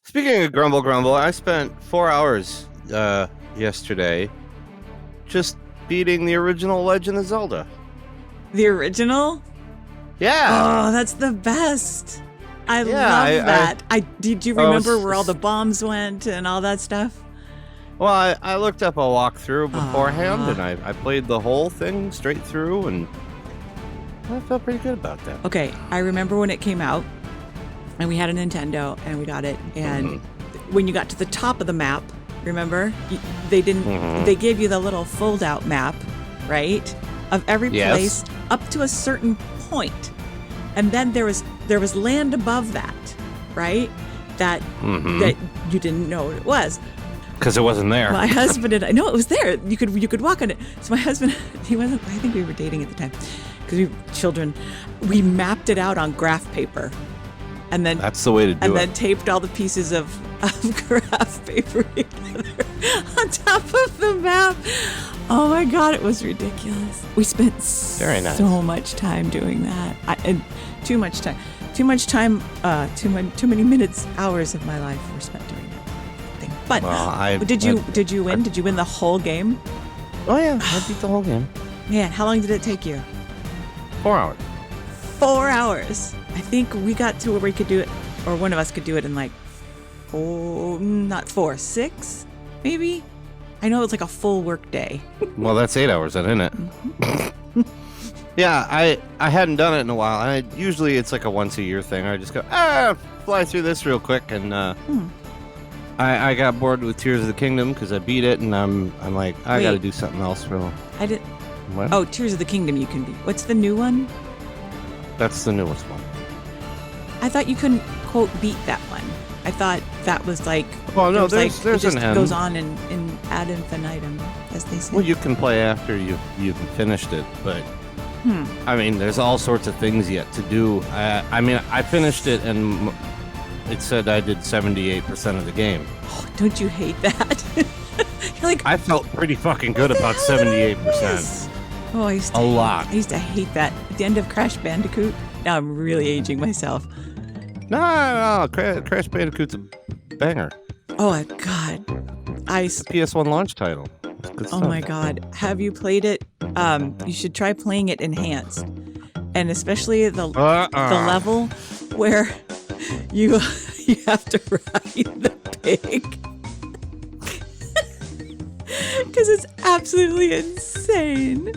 Speaking of grumble, I spent 4 hours yesterday just beating the original Legend of Zelda. The original? Yeah. Oh, that's the best. I love that. Did you remember where all the bombs went and all that stuff? Well, I looked up a walkthrough beforehand, and I played the whole thing straight through, and I felt pretty good about that. Okay, I remember when it came out, and we had a Nintendo, and we got it, and when you got to the top of the map, remember, they didn't. They gave you the little fold-out map, right, of every place up to a certain point, and then there was land above that, right? That you didn't know what it was. Because it wasn't there. My husband and I, no, it was there. You could walk on it. So my husband, he wasn't, I think we were dating at the time because we were children. We mapped it out on graph paper. And then that's the way to do it. And then taped all the pieces of graph paper together on top of the map. Oh my God, it was ridiculous. We spent so much time doing that. Too much time. Too many minutes, hours of my life were spent doing that. But did you win? Did you win the whole game? Oh yeah, I beat the whole game. Man, how long did it take you? 4 hours. 4 hours. I think we got to where we could do it, or one of us could do it in like 6, maybe. I know it's like a full work day. Well, that's 8 hours, isn't it? Yeah, I hadn't done it in a while. Usually it's like a once a year thing. I just go fly through this real quick, and I got bored with Tears of the Kingdom because I beat it, and I'm like, I got to do something else. I did. What? Oh, Tears of the Kingdom you can beat. What's the new one? That's the newest one. I thought you couldn't quote beat that one. I thought that was like. Well, no, there's it just an end. Goes on in ad infinitum, as they say. Well, you can play after you've finished it, but I mean, there's all sorts of things yet to do. I mean, I finished it and it said I did 78% of the game. Oh, don't you hate that? You're like, I felt pretty fucking good about 78%. Oh, I used to hate that. At the end of Crash Bandicoot, now I'm really aging myself. No, Crash Bandicoot's a banger. Oh my God. It's a PS1 launch title. Oh my God. Have you played it? You should try playing it enhanced. And especially the level where you have to ride the pig. Because it's absolutely insane.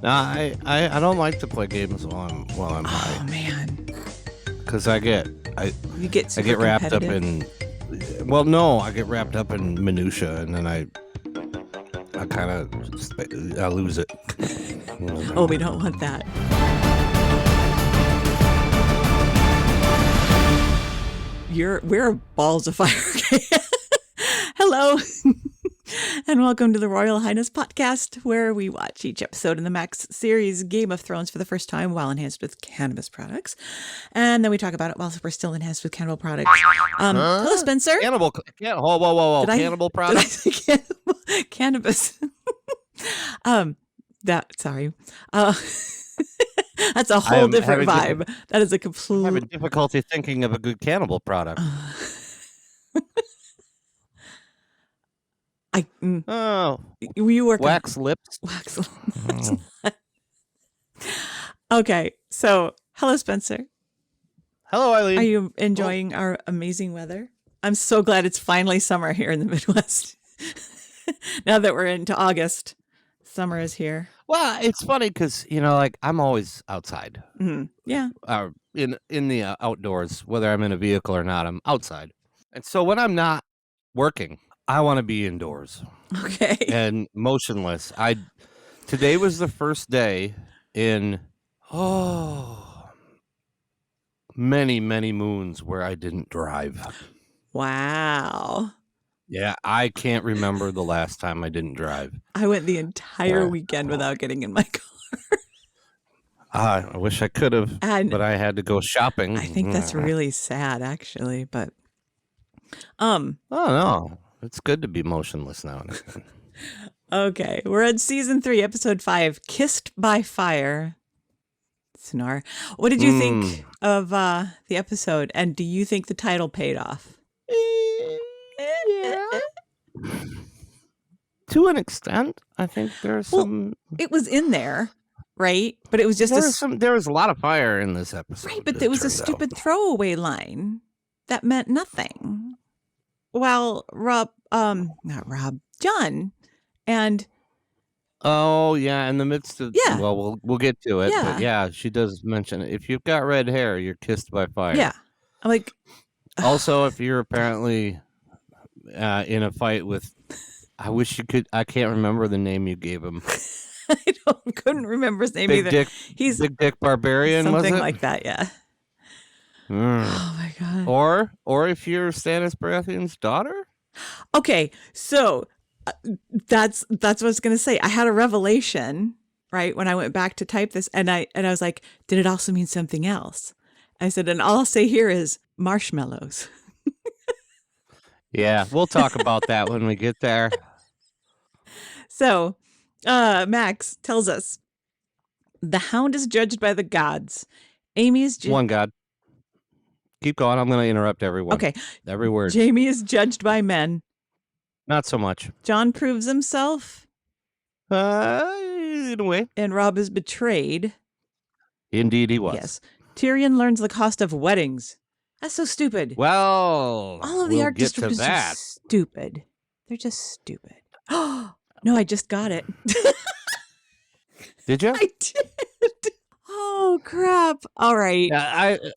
No, I don't like to play games while I'm high. Oh man. Because I get wrapped up in. Well, no, I get wrapped up in minutia, and then I kind of lose it. Oh, we don't want that. We're balls of fire. Hello. And welcome to the RoyaL Highness podcast, where we watch each episode in the Max series Game of Thrones for the first time while enhanced with cannabis products. And then we talk about it while we're still enhanced with cannibal products. Hello, Spencer. Whoa. Cannibal products? Did I say cannabis. Sorry. That's a whole different vibe. That is a complete... I'm having difficulty thinking of a good cannibal product. You work wax lips. Wax lips. Okay, so hello, Spencer. Hello, Eileen. Are you enjoying our amazing weather? I'm so glad it's finally summer here in the Midwest. Now that we're into August, summer is here. Well, it's funny because like I'm always outside. Mm-hmm. Yeah. In the outdoors, whether I'm in a vehicle or not, I'm outside. And so when I'm not working, I want to be indoors. Okay. And motionless. Today was the first day in many, many moons where I didn't drive. Wow. Yeah, I can't remember the last time I didn't drive. I went the entire weekend without getting in my car. I wish I could have, but I had to go shopping. I think that's really sad, actually. But oh no. It's good to be motionless now and again. Okay, we're on season 3, episode 5, Kissed by Fire. Snore. What did you think of the episode? And do you think the title paid off? To an extent, I think there's some. It was in there, right? But it was just There was a lot of fire in this episode. Right, but it was a stupid throwaway line that meant nothing. Well, Jon, and oh yeah, in the midst of well, we'll get to it. Yeah. But yeah, she does mention it. If you've got red hair, you're kissed by fire. Yeah, I'm like. Also, if you're apparently in a fight with, I wish you could. I can't remember the name you gave him. I couldn't remember his name either. He's Big Dick Barbarian, something was it? like that. Yeah. Oh my god. Or if you're Stannis Baratheon's daughter. Okay, so that's what I was gonna say. I had a revelation right when I went back to type this, and I was like, did it also mean something else? I said, and all I'll say here is marshmallows. Yeah, we'll talk about that when we get there. So, Max tells us the Hound is judged by the gods. Amy is one god. Keep going. I'm going to interrupt everyone. Okay. Every word. Jamie is judged by men. Not so much. Jon proves himself. In a way. And Robb is betrayed. Indeed, he was. Yes. Tyrion learns the cost of weddings. That's so stupid. Well, all of the arc distributors are stupid. They're just stupid. Oh no, I just got it. Did you? I did. Oh crap! All right.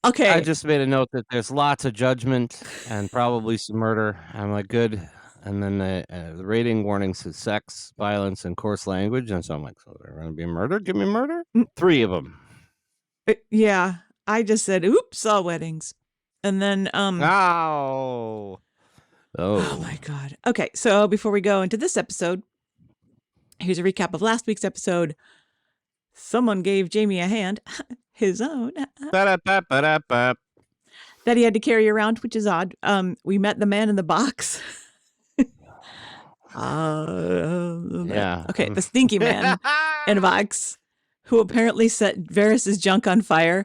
Okay. I just made a note that there's lots of judgment and probably some murder. I'm like, good. And then the rating warning says sex, violence, and coarse language, and so I'm like, so they're going to be murder? Give me murder. 3 of them. Yeah, I just said, "Oops, all weddings." And then, Oh my God. Okay, so before we go into this episode, here's a recap of last week's episode. Someone gave Jamie a hand, his own, that he had to carry around, which is odd. We met the man in the box. Yeah. Okay, the stinky man in a box who apparently set Varys' junk on fire.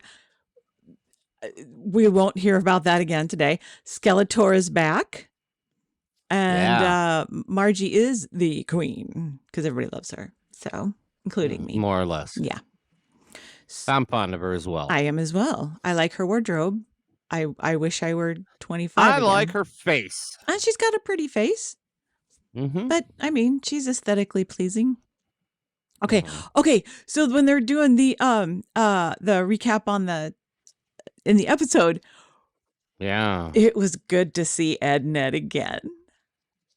We won't hear about that again today. Skeletor is back. And Margie is the queen because everybody loves her. So, including me. More or less. Yeah. I'm fond of her as well. I am as well. I like her wardrobe. I wish I were 25 I again. like her face. And she's got a pretty face. Mm-hmm. But, I mean, she's aesthetically pleasing. Okay. Okay. So when they're doing the recap on in the episode, it was good to see Ed and Ed again.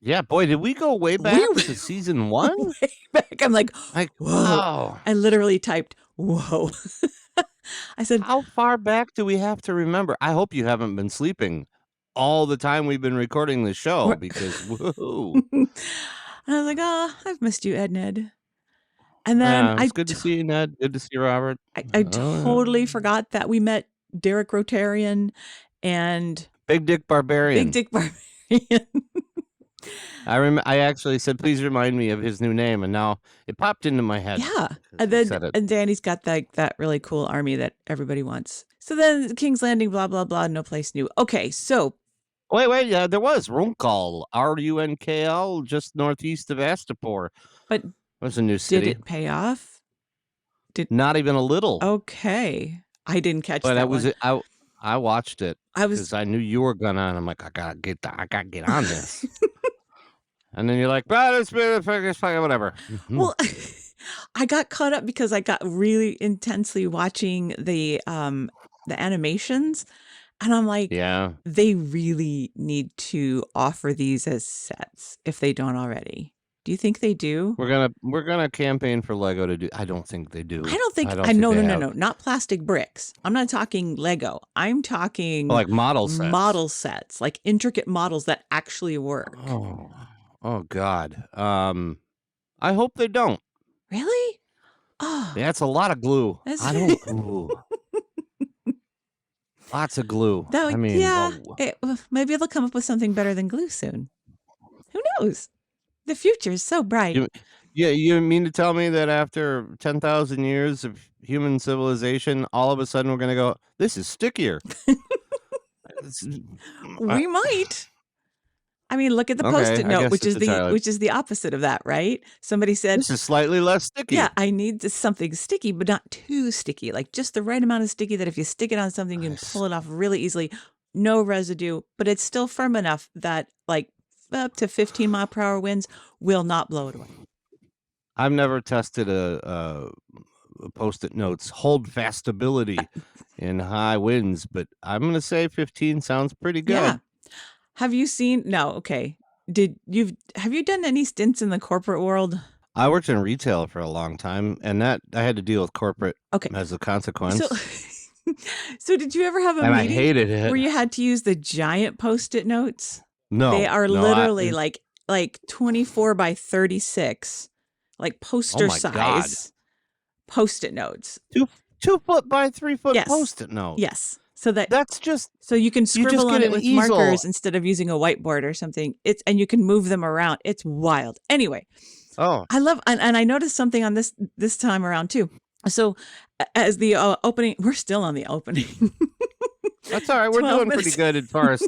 Yeah, boy, did we go way back to season 1? Way back. I'm like, whoa. Wow. I literally typed, whoa. I said, how far back do we have to remember? I hope you haven't been sleeping all the time we've been recording the show because, whoa. And I was like, oh, I've missed you, Ed and Ed. And then it's good to see you, Ned. Good to see you, Robert. I totally forgot that we met Derek Rotarian and Big Dick Barbarian. I actually said, please remind me of his new name, and now it popped into my head. Yeah, and Danny's got that really cool army that everybody wants. So then King's Landing, blah blah blah, no place new. Okay, so wait, yeah, there was Runkal, Runkl, just northeast of Astapor. But it was a new city. Did it pay off? Not even a little. Okay, I didn't catch that. But was it. I watched it because I knew you were gonna, and I'm like, I gotta get on this. And then you're like, it's whatever. Well, I got caught up because I got really intensely watching the animations, and I'm like, yeah, they really need to offer these as sets if they don't already. Do you think they do? We're gonna campaign for Lego to do. I don't think they do. I don't think. No, not plastic bricks. I'm not talking Lego. I'm talking like model sets. Model sets, like intricate models that actually work. Oh God. I hope they don't. Really? Oh, that's a lot of glue. I don't. Ooh. Lots of glue. I mean, yeah. Maybe they'll come up with something better than glue soon. Who knows? The future is so bright. You mean to tell me that after 10,000 years of human civilization, all of a sudden we're going to go, this is stickier? We might. I mean, look at the Okay, Post-it I note, guess which it's is entirely. the opposite of that, right? Somebody said, This is slightly less sticky. yeah, I need something sticky, but not too sticky, like just the right amount of sticky that if you stick it on something, you can pull it off really easily. No residue, but it's still firm enough that like up to 15-mile-per-hour winds will not blow it away. I've never tested a Post-it notes hold fastability in high winds, but I'm gonna say 15 sounds pretty good. Yeah. Have you seen? No. Okay. Have you done any stints in the corporate world? I worked in retail for a long time, and that I had to deal with corporate Okay. as a consequence. So did you ever have a and I meeting hated it. where you had to use the giant Post-it notes? No, They are no, literally like 24 by 36, like poster my God. size Post-it notes. 2 foot by 3 foot Yes. Post-it note. Yes. So That's just so you can scribble get on it an with easel. markers instead of using a whiteboard or something. And you can move them around. It's wild. Anyway, I love, and I noticed something on this time around too. So as the opening, we're still on the opening. That's all right. We're 12 doing minutes. pretty good as far as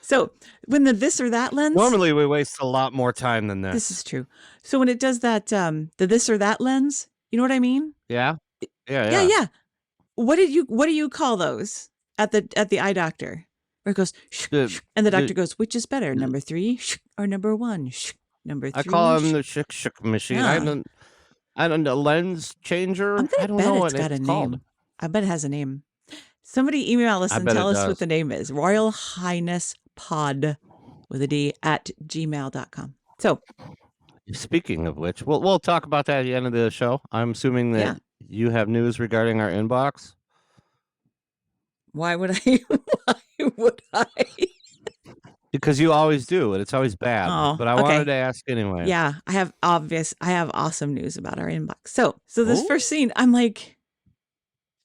So when the this or that lens, normally we waste a lot more time than this. this is true. So when it does that, the this or that lens, you know what I mean? Yeah. Yeah. What do you call those at the eye doctor? Where it goes, and the doctor goes, which is better, number 3 or number 1? Number 3. I call him the shook machine. Yeah. I don't know, lens changer. I'm I gonna don't bet know it's what got a it's name. called. I bet it has a name. Somebody email us I and bet tell it us what does. the name is. RoyaL Highness Pod with a D at gmail.com. So Speaking of which, we'll talk about that at the end of the show. I'm assuming that you have news regarding our inbox. why would I? Why would I? Because you always do, and it's always bad. Oh, but I okay. wanted to ask anyway. Yeah, I have awesome news about our inbox. So this first scene, I'm like,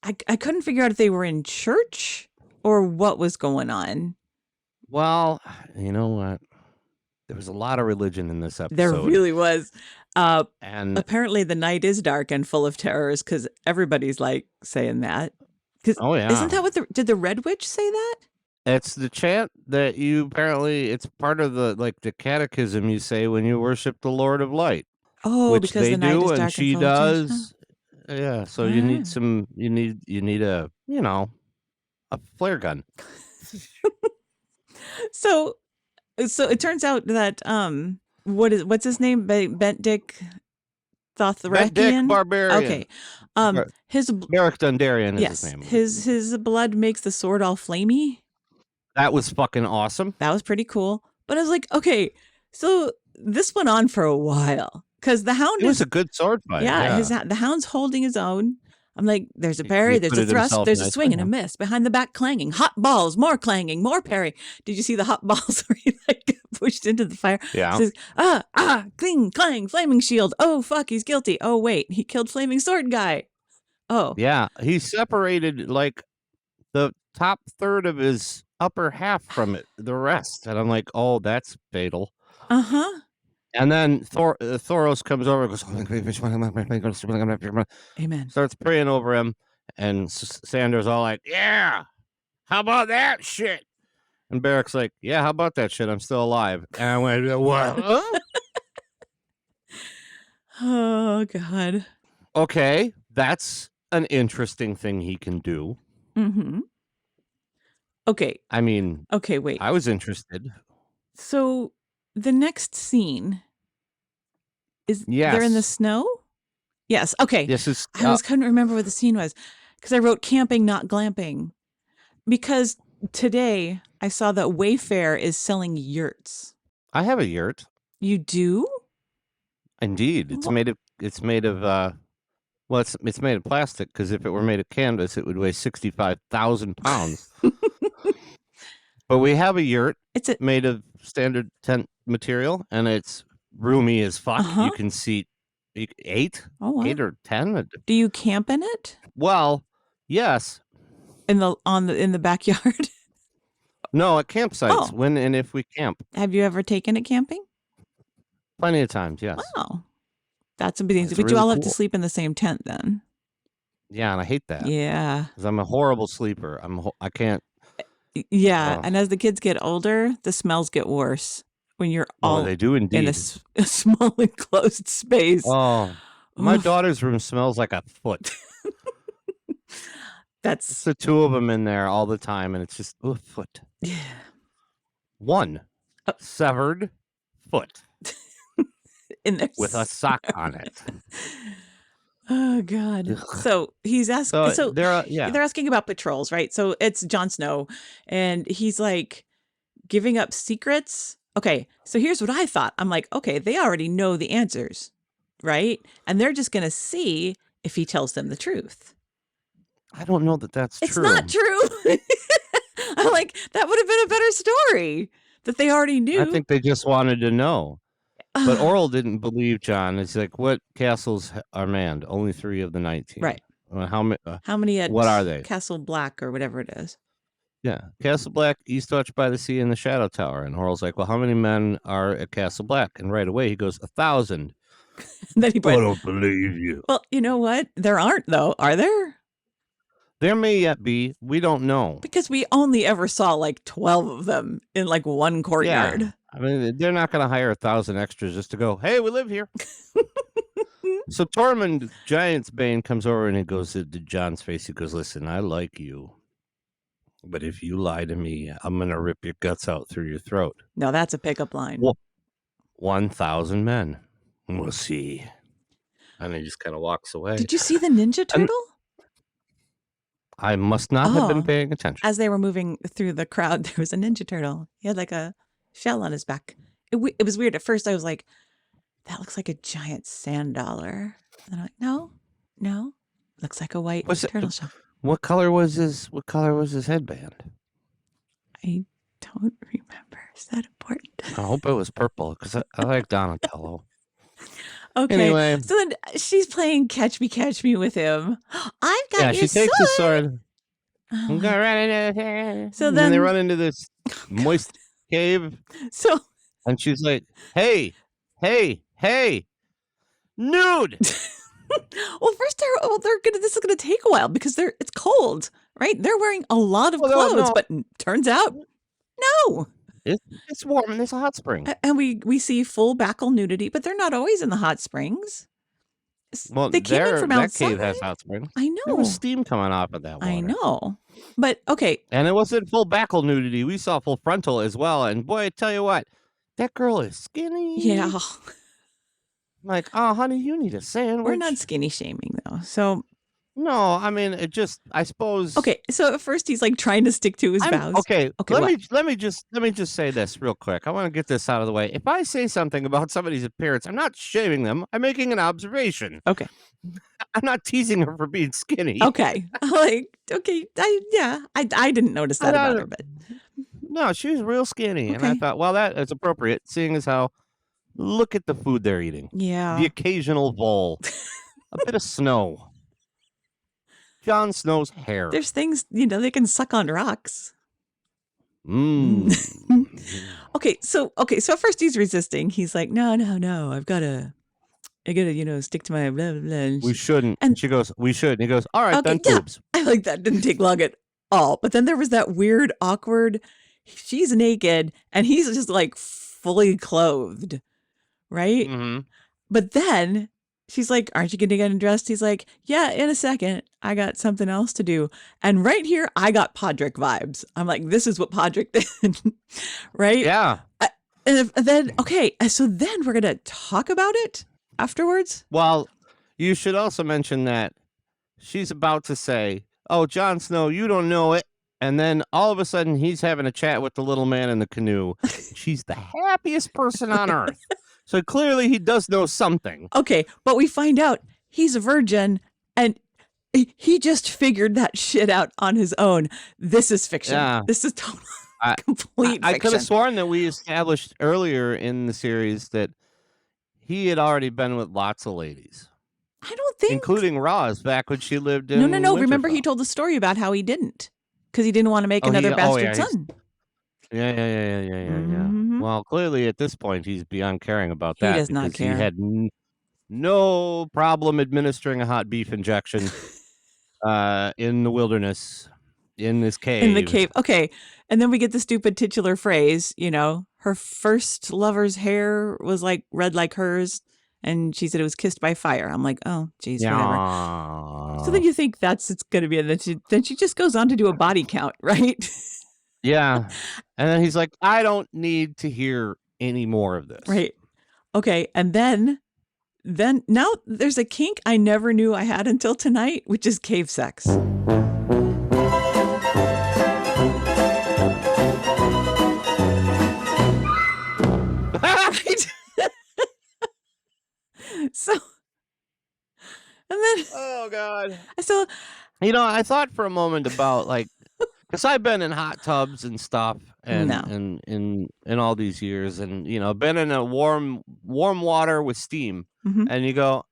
I couldn't figure out if they were in church or what was going on. Well, you know what? There was a lot of religion in this episode. There really was. And apparently the night is dark and full of terrors because everybody's like saying that. Isn't that did the Red Witch say that? It's the chant that you apparently, it's part of the catechism you say when you worship the Lord of Light. Oh, which because they the night do, is and dark she and full of terrors. does. Yeah, so you need a, a flare gun. So it turns out that what's his name? Bent Dick Thothrakian? Bent Dick Barbarian. Okay. His Beric Dondarrion is his name. His blood makes the sword all flamey. That was fucking awesome. That was pretty cool. But I was like, okay, so this went on for a while because the Hound was a good sword fight. Yeah, the Hound's holding his own. I'm like, there's a parry, there's a thrust, there's a swing and a miss. Behind the back clanging, hot balls, more clanging, more parry. Did you see the hot balls where he like pushed into the fire? Yeah. Says, cling, clang, flaming shield. Oh, fuck, he's guilty. Oh, wait, he killed flaming sword guy. Oh. Yeah, he separated like the top third of his upper half from the rest. And I'm like, oh, that's fatal. Uh-huh. And then Thoros comes over and goes, Amen. Starts praying over him. And Sandor's all like, yeah, how about that shit? And Beric's like, yeah, how about that shit? I'm still alive. And I went, what? Oh, God. Okay, that's an interesting thing he can do. Mm-hmm. Okay. I mean, okay, wait. I was interested. So the next scene is they're in the snow? Yes. Okay. I couldn't remember what the scene was because I wrote camping, not glamping. Because today I saw that Wayfair is selling yurts. I have a yurt. You do? Indeed. It's made of it's made of plastic because if it were made of canvas, it would weigh 65,000 pounds. But we have a yurt. It's made of standard tent material, and it's roomy as fuck. Uh-huh. You can seat 8, oh, wow. 8 or 10. Do you camp in it? Well, yes. In the backyard? No, at campsites. When and if we camp. Have you ever taken it camping? Plenty of times, yes. Wow. That's amazing. But really you all have cool. to sleep in the same tent then. Yeah, and I hate that. Yeah. Because I'm a horrible sleeper. I can't. Yeah, Oh, and as the kids get older, the smells get worse when you're oh, all they do in indeed. a small enclosed space. Oh, my Oof, daughter's room smells like a foot. It's that's the two of them in there all the time, and it's just foot. yeah. One severed foot In there. with a sock on it. Oh God. Ugh. So he's asking. So they're they're asking about patrols, right? So it's Jon Snow, and he's like giving up secrets. Okay, so here's what I thought. I'm like, okay, they already know the answers, right? And they're just gonna see if he tells them the truth. I don't know that that's It's true. not true. I'm like, that would have been a better story that they already knew. I think they just wanted to know. But Oral didn't believe Jon. It's like, what castles are manned? Only 3 of the 19. Right. Well, How many at what are they? Castle Black or whatever it is? Yeah, Castle Black, Eastwatch by the Sea, and the Shadow Tower. And Oral's like, well, how many men are at Castle Black? And right away he goes, 1,000. Then he I went, don't believe you. well, you know what? There aren't though, are there? There may yet be. We don't know. Because we only ever saw like 12 of them in like one courtyard. Yeah. I mean, they're not going to hire 1,000 extras just to go, hey, we live here. So Tormund Giantsbane comes over and he goes to Jon's face. He goes, listen, I like you. But if you lie to me, I'm going to rip your guts out through your throat. No, that's a pickup line. Well, 1,000 men. We'll see. And he just kind of walks away. Did you see the Ninja Turtle? I must not have been paying attention. As they were moving through the crowd, there was a Ninja Turtle. He had like a shell on his back. It was weird. At first, I was like, that looks like a giant sand dollar. And I'm like, no. Looks like a white turtle shell. What color was his headband? I don't remember. Is that important? I hope it was purple because I like Donatello. Okay. Anyway. So then she's playing catch me with him. I've got your she takes the sword. Oh I'm gonna run into there. So and then they run into this moist cave. So and she's like, hey, nude. Well, first this is gonna take a while because it's cold, right? They're wearing a lot of clothes, but turns out no. It's warm and there's a hot spring. And we see full backle nudity, but they're not always in the hot springs. Well, they came in from outside. That cave has hot springs. I know. There was steam coming off of that water. I know. But okay. And it wasn't full backle nudity. We saw full frontal as well. And boy, I tell you what, that girl is skinny. Yeah. Like, oh, honey, you need a sandwich. We're not skinny shaming though. So no, I mean, I suppose. Okay, so at first he's like trying to stick to his vows. Okay, let me just say this real quick. I want to get this out of the way. If I say something about somebody's appearance, I'm not shaming them. I'm making an observation. Okay. I'm not teasing her for being skinny. Okay. Okay. I didn't notice that about her, but no, she was real skinny, okay. and I thought, well, that is appropriate, seeing as how. Look at the food they're eating. Yeah. The occasional vole, a bit of snow. Jon Snow's hair. There's things, they can suck on rocks. Okay, so at first he's resisting. He's like, no, I gotta, stick to my blah, blah, blah. We shouldn't. And she goes, we should. And he goes, all right, then boobs. I like that. Didn't take long at all. But then there was that weird, awkward, she's naked and he's just like fully clothed. Right? Mm-hmm. But then she's like, aren't you going to get undressed? He's like, yeah, in a second. I got something else to do. And right here, I got Podrick vibes. I'm like, this is what Podrick did. Right? Yeah. And then, okay. So then we're going to talk about it afterwards. Well, you should also mention that she's about to say, oh, Jon Snow, you don't know it. And then all of a sudden he's having a chat with the little man in the canoe. She's the happiest person on earth. So clearly he does know something. Okay, but we find out he's a virgin and he just figured that shit out on his own. This is fiction. Yeah. This is totally complete fiction. I could have sworn that we established earlier in the series that he had already been with lots of ladies. I don't think. Including Roz back when she lived in No. Winterfell. Remember he told the story about how he didn't. Because he didn't want to make another bastard son. Yeah. Mm-hmm. Well, clearly at this point, he's beyond caring about that. He does not care. He had no problem administering a hot beef injection in the wilderness. in this cave. In the cave. Okay. And then we get the stupid titular phrase, her first lover's hair was like red like hers. And she said it was kissed by fire. I'm like, oh, geez, whatever. So then you think it's going to be, and then she just goes on to do a body count, right? Yeah. And then he's like, I don't need to hear any more of this. Right. Okay. And then now there's a kink I never knew I had until tonight, which is cave sex. Right? So, and then, oh God. So, I thought for a moment about because I've been in hot tubs and stuff, and in all these years, and been in a warm water with steam, and you go,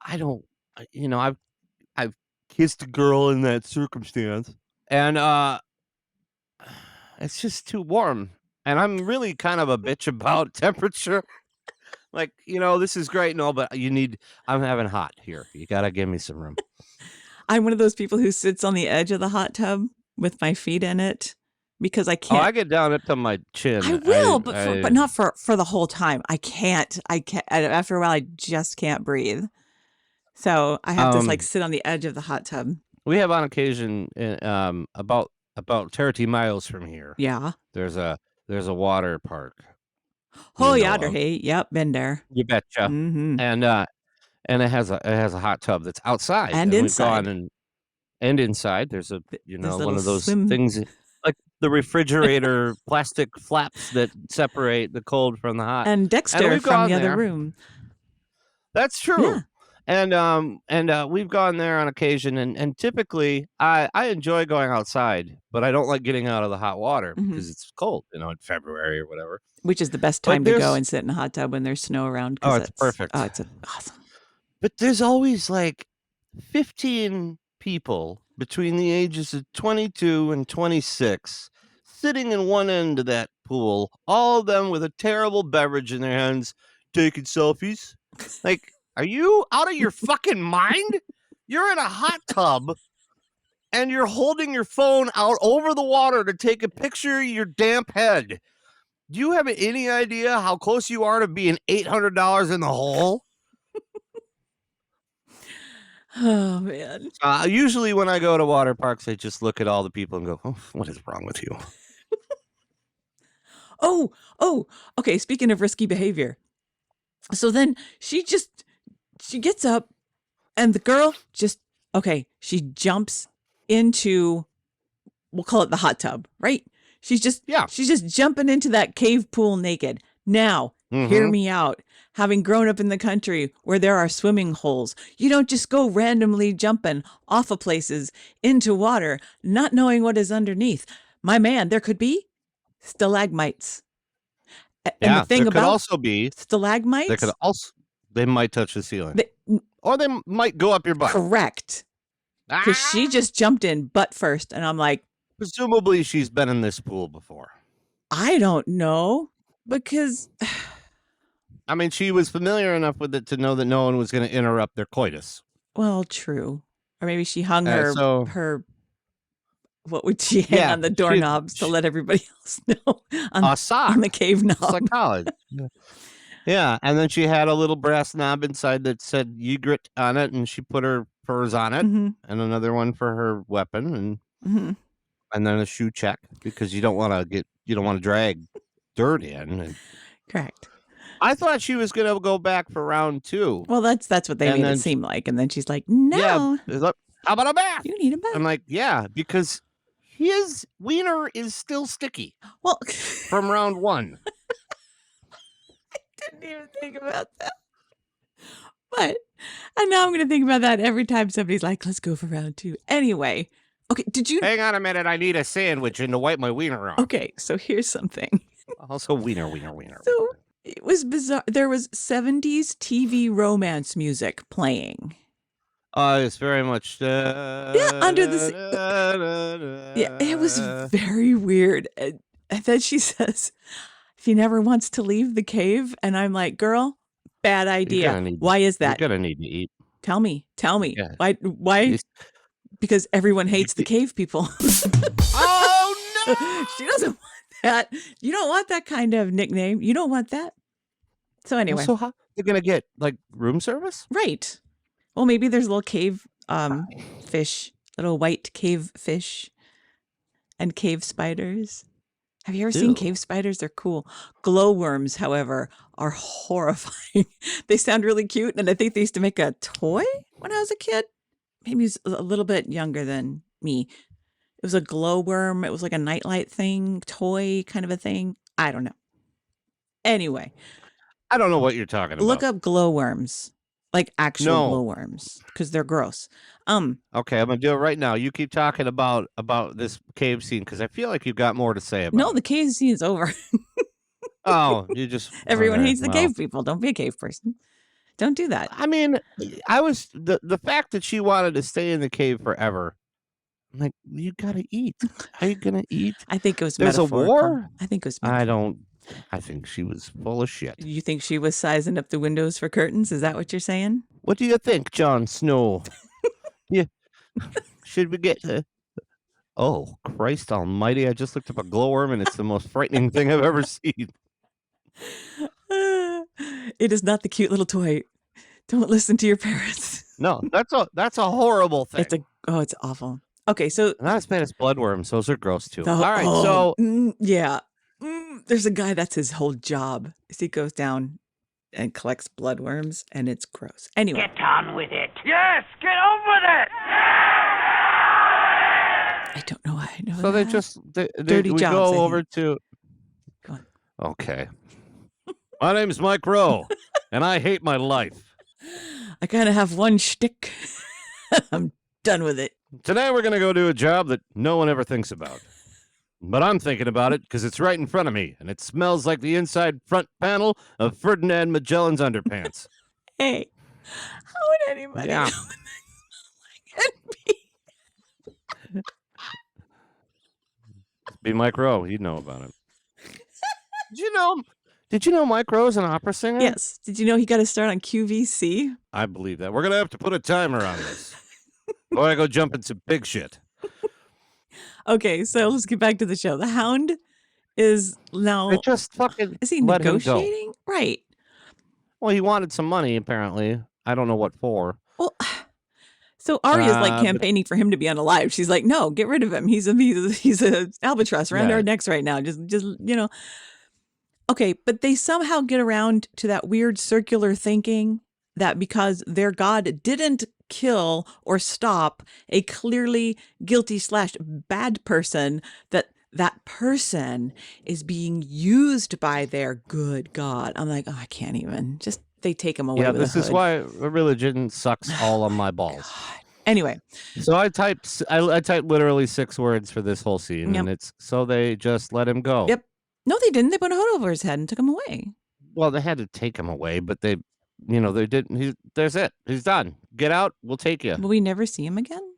I don't, I've kissed a girl in that circumstance, and it's just too warm, and I'm really kind of a bitch about temperature. This is great and all, but I'm having hot here. You got to give me some room. I'm one of those people who sits on the edge of the hot tub with my feet in it because I can't. Oh, I get down up to my chin. I will, but not for the whole time. I can't. After a while, I just can't breathe. So I have to sit on the edge of the hot tub. We have on occasion about 30 miles from here. Yeah. There's a water park. Oh, hey, yep, been there. You betcha. Mm-hmm. And it has a hot tub that's outside and inside. We've gone and inside there's one of those things like the refrigerator plastic flaps that separate the cold from the hot. And Dexter from the other room. That's true. Yeah. And we've gone there on occasion, and typically I enjoy going outside, but I don't like getting out of the hot water because it's cold, in February or whatever. Which is the best time to go and sit in a hot tub when there's snow around. Oh, it's perfect. Oh, it's awesome. But there's always 15 people between the ages of 22 and 26 sitting in one end of that pool, all of them with a terrible beverage in their hands, taking selfies. Are you out of your fucking mind? You're in a hot tub and you're holding your phone out over the water to take a picture of your damp head. Do you have any idea how close you are to being $800 in the hole? Oh, man. Usually when I go to water parks, I just look at all the people and go, oh, what is wrong with you? Oh, okay. Speaking of risky behavior. So then she gets up and the girl she jumps into, we'll call it the hot tub, right? She's just jumping into that cave pool naked. Now, hear me out. Having grown up in the country where there are swimming holes, you don't just go randomly jumping off of places into water, not knowing what is underneath. My man, there could be stalagmites. And the thing there could also be stalagmites. They might touch the ceiling, or they might go up your butt. Correct. Because she just jumped in butt first, and I'm like, presumably she's been in this pool before. I don't know, because I mean, she was familiar enough with it to know that no one was going to interrupt their coitus. Well, true. Or maybe she hung her what would she hang on the doorknobs to let everybody else know? A sock. On the cave knob. It's like college. Yeah, and then she had a little brass knob inside that said Ygritte on it, and she put her furs on it, and another one for her weapon, and then a shoe check, because you don't want to drag dirt in. Correct. I thought she was going to go back for round 2. Well, that's what they made it seem like, and then she's like, no. Yeah, how about a bath? You need a bath. I'm like, yeah, because his wiener is still sticky. Well, from round 1. I didn't even think about that. And now I'm going to think about that every time somebody's like, let's go for round 2. Anyway, okay, did you... Hang on a minute, I need a sandwich and to wipe my wiener off. Okay, so here's something. Also, wiener. So it was bizarre. There was 70s TV romance music playing. It's very much... under the... Yeah, it was very weird. And then she says, she never wants to leave the cave. And I'm like, girl, bad idea. Why is that? You're going to need to eat. Tell me. Yeah. Why? because everyone hates the cave people. Oh no! She doesn't want that. You don't want that kind of nickname. You don't want that. So anyway. So how they're gonna get like room service? Right. Well, maybe there's little cave fish, little white cave fish and cave spiders. Have you ever seen cave spiders? They're cool. Glowworms, however, are horrifying. They sound really cute, and I think they used to make a toy when I was a kid. Maybe he's a little bit younger than me. It was a glowworm. It was like a nightlight thing, toy kind of a thing. I don't know. Anyway. I don't know what you're talking about. Look up glowworms, like actual glowworms, because they're gross. Okay, I'm gonna do it right now. You keep talking about this cave scene because I feel like you've got more to say about it. The cave scene is over. Oh, you just everyone hates the cave people. Don't be a cave person. Don't do that. I mean, I was the fact that she wanted to stay in the cave forever. I'm like, you gotta eat. Are you gonna eat? I think it was There's metaphorical. a war. I think it was metaphorical. I think she was full of shit. You think she was sizing up the windows for curtains? Is that what you're saying? What do you think, Jon Snow? Yeah. Should we get to... Oh, Christ almighty. I just looked up a glowworm and it's the most frightening thing I've ever seen. It is not the cute little toy. Don't listen to your parents. No, that's a horrible thing. It's awful. Okay, so... Not as bad as bloodworms. Those are gross too. All right, so... yeah. There's a guy that's his whole job is he goes down and collects bloodworms, and it's gross. Anyway. Get on with it. Yes, get on with it. I don't know why I know so that. Dirty jobs, go over to... Go on. Okay. My name's Mike Rowe, and I hate my life. I kind of have one shtick. I'm done with it. Today we're going to go do a job that no one ever thinks about. But I'm thinking about it because it's right in front of me, and it smells like the inside front panel of Ferdinand Magellan's underpants. Hey, how would anybody know what that be? Be Mike Rowe. You'd know about it. Did you know Mike Rowe's an opera singer? Yes. Did you know he got to start on QVC? I believe that. We're going to have to put a timer on this. Or I go jump in some pig shit. Okay, so let's get back to the show. The Hound is now... They just fucking Is he let negotiating? Him go. Right. Well, he wanted some money, apparently. I don't know what for. Well, so Arya's like campaigning for him to be unalive. She's like, no, get rid of him. He's a albatross around our necks right now. Just Okay, but they somehow get around to that weird circular thinking that because their god didn't kill or stop a clearly guilty / bad person, that person is being used by their good god. I'm like, I can't even. Just they take him away. Yeah, with this is why religion sucks all on my balls. God. Anyway, so I typed literally 6 words for this whole scene, and it's so they just let him go. Yep. No, they didn't. They put a hood over his head and took him away. Well, they had to take him away, but they didn't. There's it. He's done. Get out. We'll take you. Will we never see him again?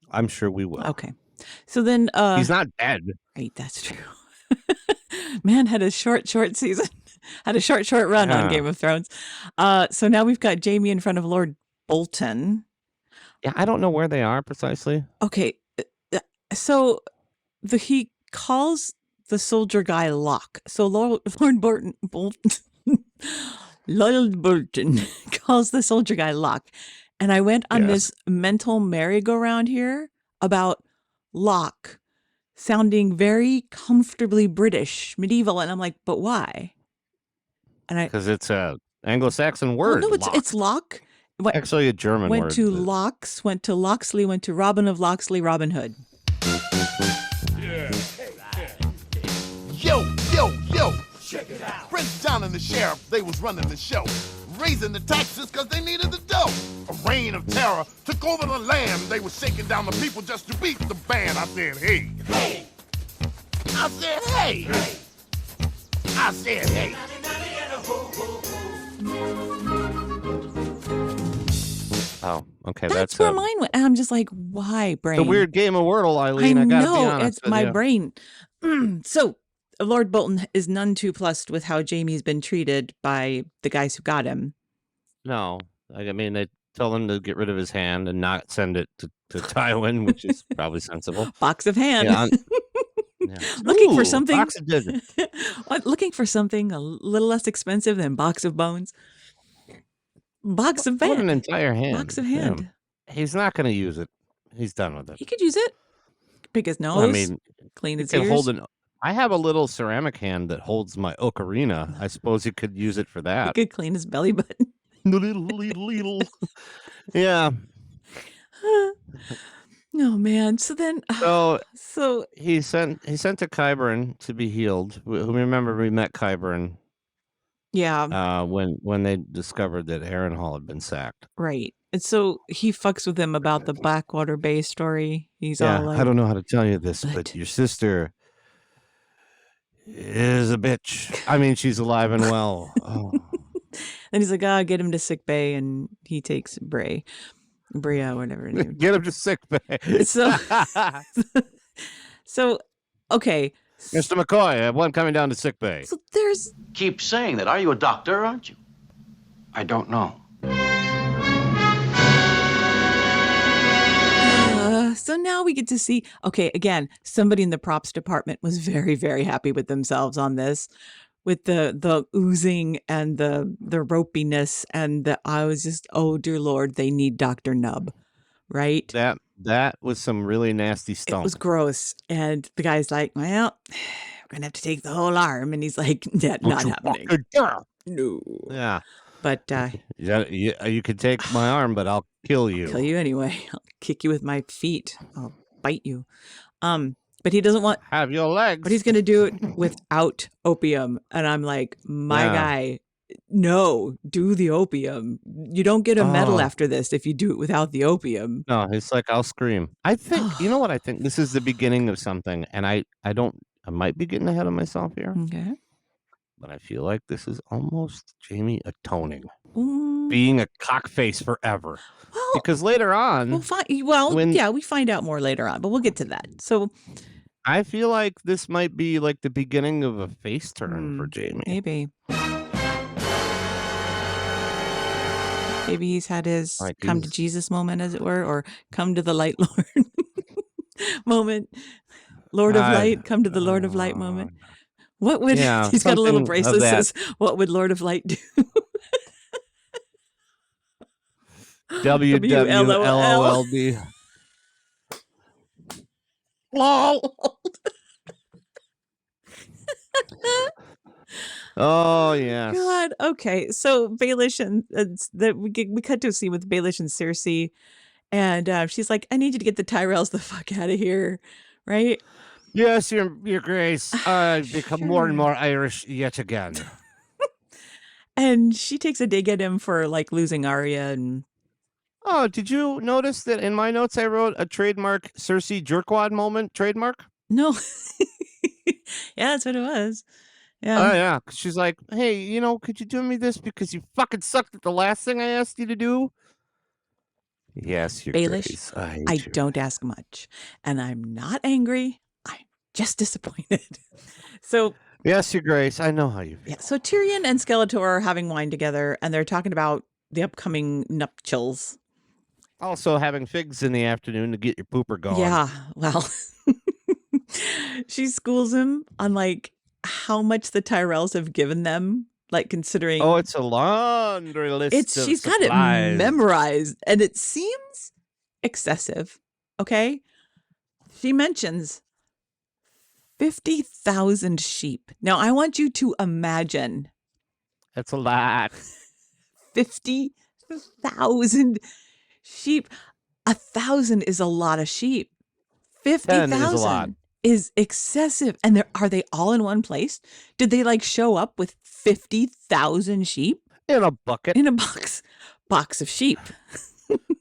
I'm sure we will. Okay. So then... he's not dead. Right, that's true. Man had a short season. Had a short run on Game of Thrones. So now we've got Jaime in front of Lord Bolton. Yeah, I don't know where they are precisely. Okay. So he calls the soldier guy Locke. So Lord Bolton calls the soldier guy Locke. And I went on this mental merry-go-round here about Locke sounding very comfortably British, medieval. And I'm like, but why? Because it's a Anglo-Saxon word. Well, no, it's Locke. Actually a German word. Went to Locks, went to Locksley, went to Robin of Locksley, Robin Hood. Yo, check it out. Prince John and the sheriff, they was running the show, raising the taxes because they needed the dough. A reign of terror took over the land. They were shaking down the people just to beat the band. I said, hey. Hey. I said, hey. Hey. I said, hey. Oh, okay. That's where mine went. And I'm just like, why, brain? The weird game of Wordle, Eileen. I gotta be honest. It's my brain. So Lord Bolton is none too plussed with how Jaime's been treated by the guys who got him. No, I mean they tell him to get rid of his hand and not send it to to Tywin, which is probably sensible. Box of hand. Yeah. Yeah. Looking for Ooh, something. box of Disney. Looking for something a little less expensive than box of bones. Box of What hand. an entire hand. Box of hand. Yeah. He's not going to use it. He's done with it. He could use it. Pick his nose. I mean, clean he his can ears. hold I have a little ceramic hand that holds my ocarina. I suppose you could use it for He that. could clean his belly button. Little. Yeah. Oh man. So then So he sent to Qyburn to be healed. Remember we met Qyburn yeah. when they discovered that Harrenhal had been sacked. Right. And so he fucks with him about the Blackwater Bay story. He's all like, I don't know how to tell you this, but your sister is a bitch. I mean, she's alive and well. Oh. And he's like, get him to sick bay, and he takes Brea, whatever her name. Get him to sick bay. So, okay. Mr. McCoy, I have one coming down to sick bay. So there's Keep saying that. Are you a doctor, aren't you? I don't know. so now we get to see, okay, again, somebody in the props department was very, very happy with themselves on this, with the oozing and the ropiness, and I was just, oh dear Lord, they need Dr. Nub, right? That was some really nasty stuff. It was gross. And the guy's like, well, we're going to have to take the whole arm. And he's like, that not happening. No. Yeah. But you could take my arm, but I'll kill you. Kill you anyway. I'll kick you with my feet. I'll bite you. But he doesn't want have your legs. But he's going to do it without opium. And I'm like, my guy, no, do the opium. You don't get a medal after this if you do it without the opium. No, it's like, I'll scream. I think, you know what I think? This is the beginning of something. And I might be getting ahead of myself here. Okay. But I feel like this is almost Jaime atoning. Being a cockface forever. Well, because later on... we find out more later on, but we'll get to that. So... I feel like this might be like the beginning of a face turn for Jaime. Maybe. Maybe he's had his come to Jesus moment, as it were, or come to the light Lord moment. Lord of Light, come to the Lord of Light moment. What would he's got a little bracelet that says, "What would Lord of Light do?" WWLOLD. LOL. Oh yes. God. Okay. So Baylish and we cut to a scene with Baylish and Cersi, and she's like, "I need you to get the Tyrells the fuck out of here," right? Yes, your Grace. I've become more and more Irish yet again. And she takes a dig at him for like losing Arya and. Oh, did you notice that in my notes I wrote a trademark Cersi jerkwad moment trademark? No. Yeah, that's what it was. Yeah. Oh, yeah. She's like, hey, could you do me this because you fucking sucked at the last thing I asked you to do? Yes, your Baylish, Grace. I don't ask much. And I'm not angry. I'm just disappointed. So. Yes, your Grace. I know how you feel. Yeah. So Tyrion and Skeletor are having wine together, and they're talking about the upcoming nuptials. Also having figs in the afternoon to get your pooper going. Yeah, well, she schools him on like how much the Tyrells have given them, like considering. Oh, it's a laundry list. She's got it memorized, and it seems excessive. Okay, she mentions 50,000 sheep. Now, I want you to imagine. That's a lot. 50,000 sheep. 1,000 is a lot of sheep. 50,000 is excessive. And are they all in one place? Did they like show up with 50,000 sheep? In a bucket. In a box of sheep.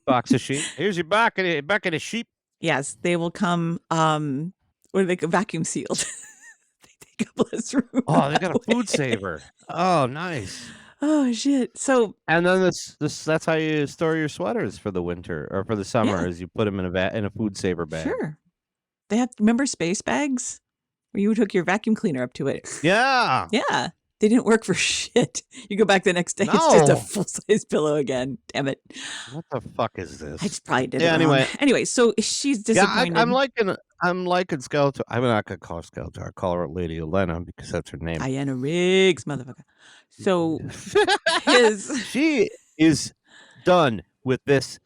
Box of sheep. Here's your bucket of sheep. Yes, they will come, what do they call, vacuum sealed. They take up less room. Oh, they got a food saver. Oh, nice. Oh shit! So and then that's how you store your sweaters for the winter or for the summer, is you put them in a food saver bag. Sure, remember space bags where you took your vacuum cleaner up to it. Yeah, yeah. They didn't work for shit. You go back the next day, it's just a No. full-size pillow again. Damn it. What the fuck is this? I just probably did Yeah, it wrong. anyway. Anyway, so she's Yeah, disappointed. I'm liking Skeletor. I'm not gonna call her Skeletor. I'll call her Lady Olenna because that's her name. Diana Riggs, motherfucker. So his She is done with this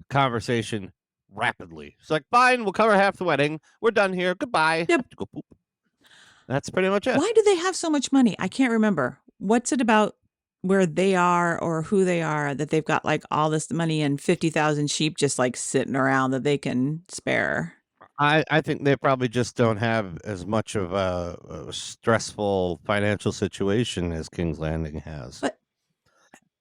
conversation rapidly. She's like, fine, we'll cover half the wedding. We're done here. Goodbye. Yep. Have to go poop. That's pretty much it. Why do they have so much money? I can't remember. What's it about where they are or who they are that they've got like all this money and 50,000 sheep just like sitting around that they can spare? I think they probably just don't have as much of a stressful financial situation as King's Landing has. But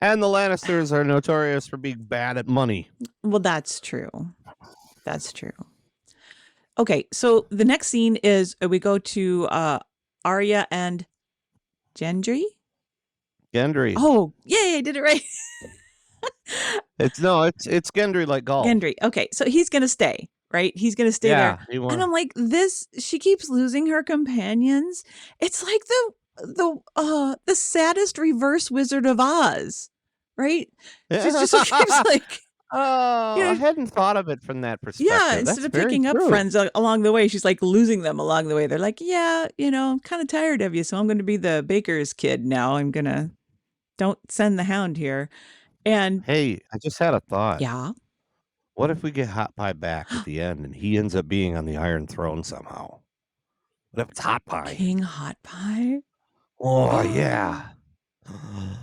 and the Lannisters are notorious for being bad at money. well, that's true. That's true. Okay, so the next scene is we go to Arya and Gendry. Gendry. Oh, yay, I did it right. It's Gendry like golf. Gendry. Okay, so he's going to stay, right? He's going to stay there. He won. And I'm like, she keeps losing her companions. It's like the saddest reverse Wizard of Oz, right? She just keeps like, oh, you know, I hadn't thought of it from that perspective. yeah, That's instead of very picking up true. friends along the way, she's like losing them along the way. They're like, yeah, I'm kind of tired of you, so I'm going to be the baker's kid now. Don't send the hound here. And Hey, I just had a thought. yeah, What if we get Hot Pie back at the end and he ends up being on the Iron Throne somehow? What if it's Hot Pie? King Hot Pie. Oh, yeah.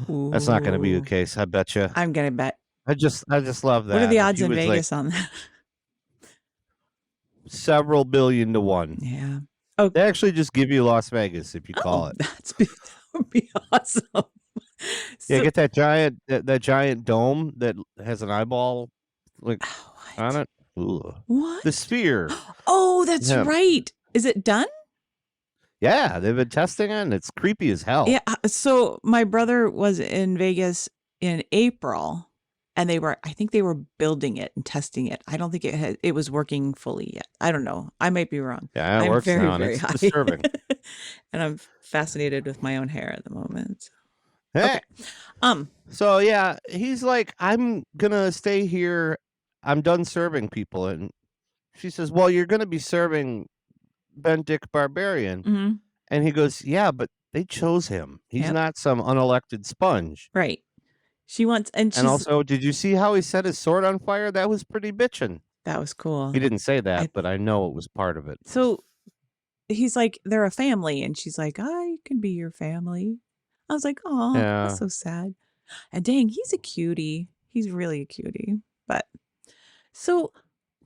That's not going to be the Ooh. case, I bet you. I'm going to bet. I just love that. What are the If odds he in was, like, Vegas on that? several billion to 1. Yeah. Oh, They actually just give you Las Vegas if you call it. that would be awesome. Yeah, So- get that giant dome that has an eyeball like on it. Ooh. What? The sphere. Oh, that's Yeah. right. Is it done? Yeah, they've been testing it and it's creepy as hell. Yeah. So my brother was in Vegas in April, and I think they were building it and testing it. I don't think it was working fully yet. I don't know. I might be wrong. Yeah, it I'm works very, now and very it's high. disturbing. And I'm fascinated with my own hair at the moment. Hey. Okay. So yeah, he's like, I'm gonna stay here. I'm done serving people. And she says, well, you're gonna be serving Benedict Barbarian. Mhm. And he goes, yeah, but they chose him. He's Yep. not some unelected sponge. Right. She wants, and she's, And also, did you see how he set his sword on fire? That was pretty bitchin'. that was cool. He didn't say that, I- but I know it was part of it. So he's like, they're a family. And she's like, I can be your family. I was like, oh, Yeah. that's so sad. And dang, he's a cutie. He's really a cutie. But so,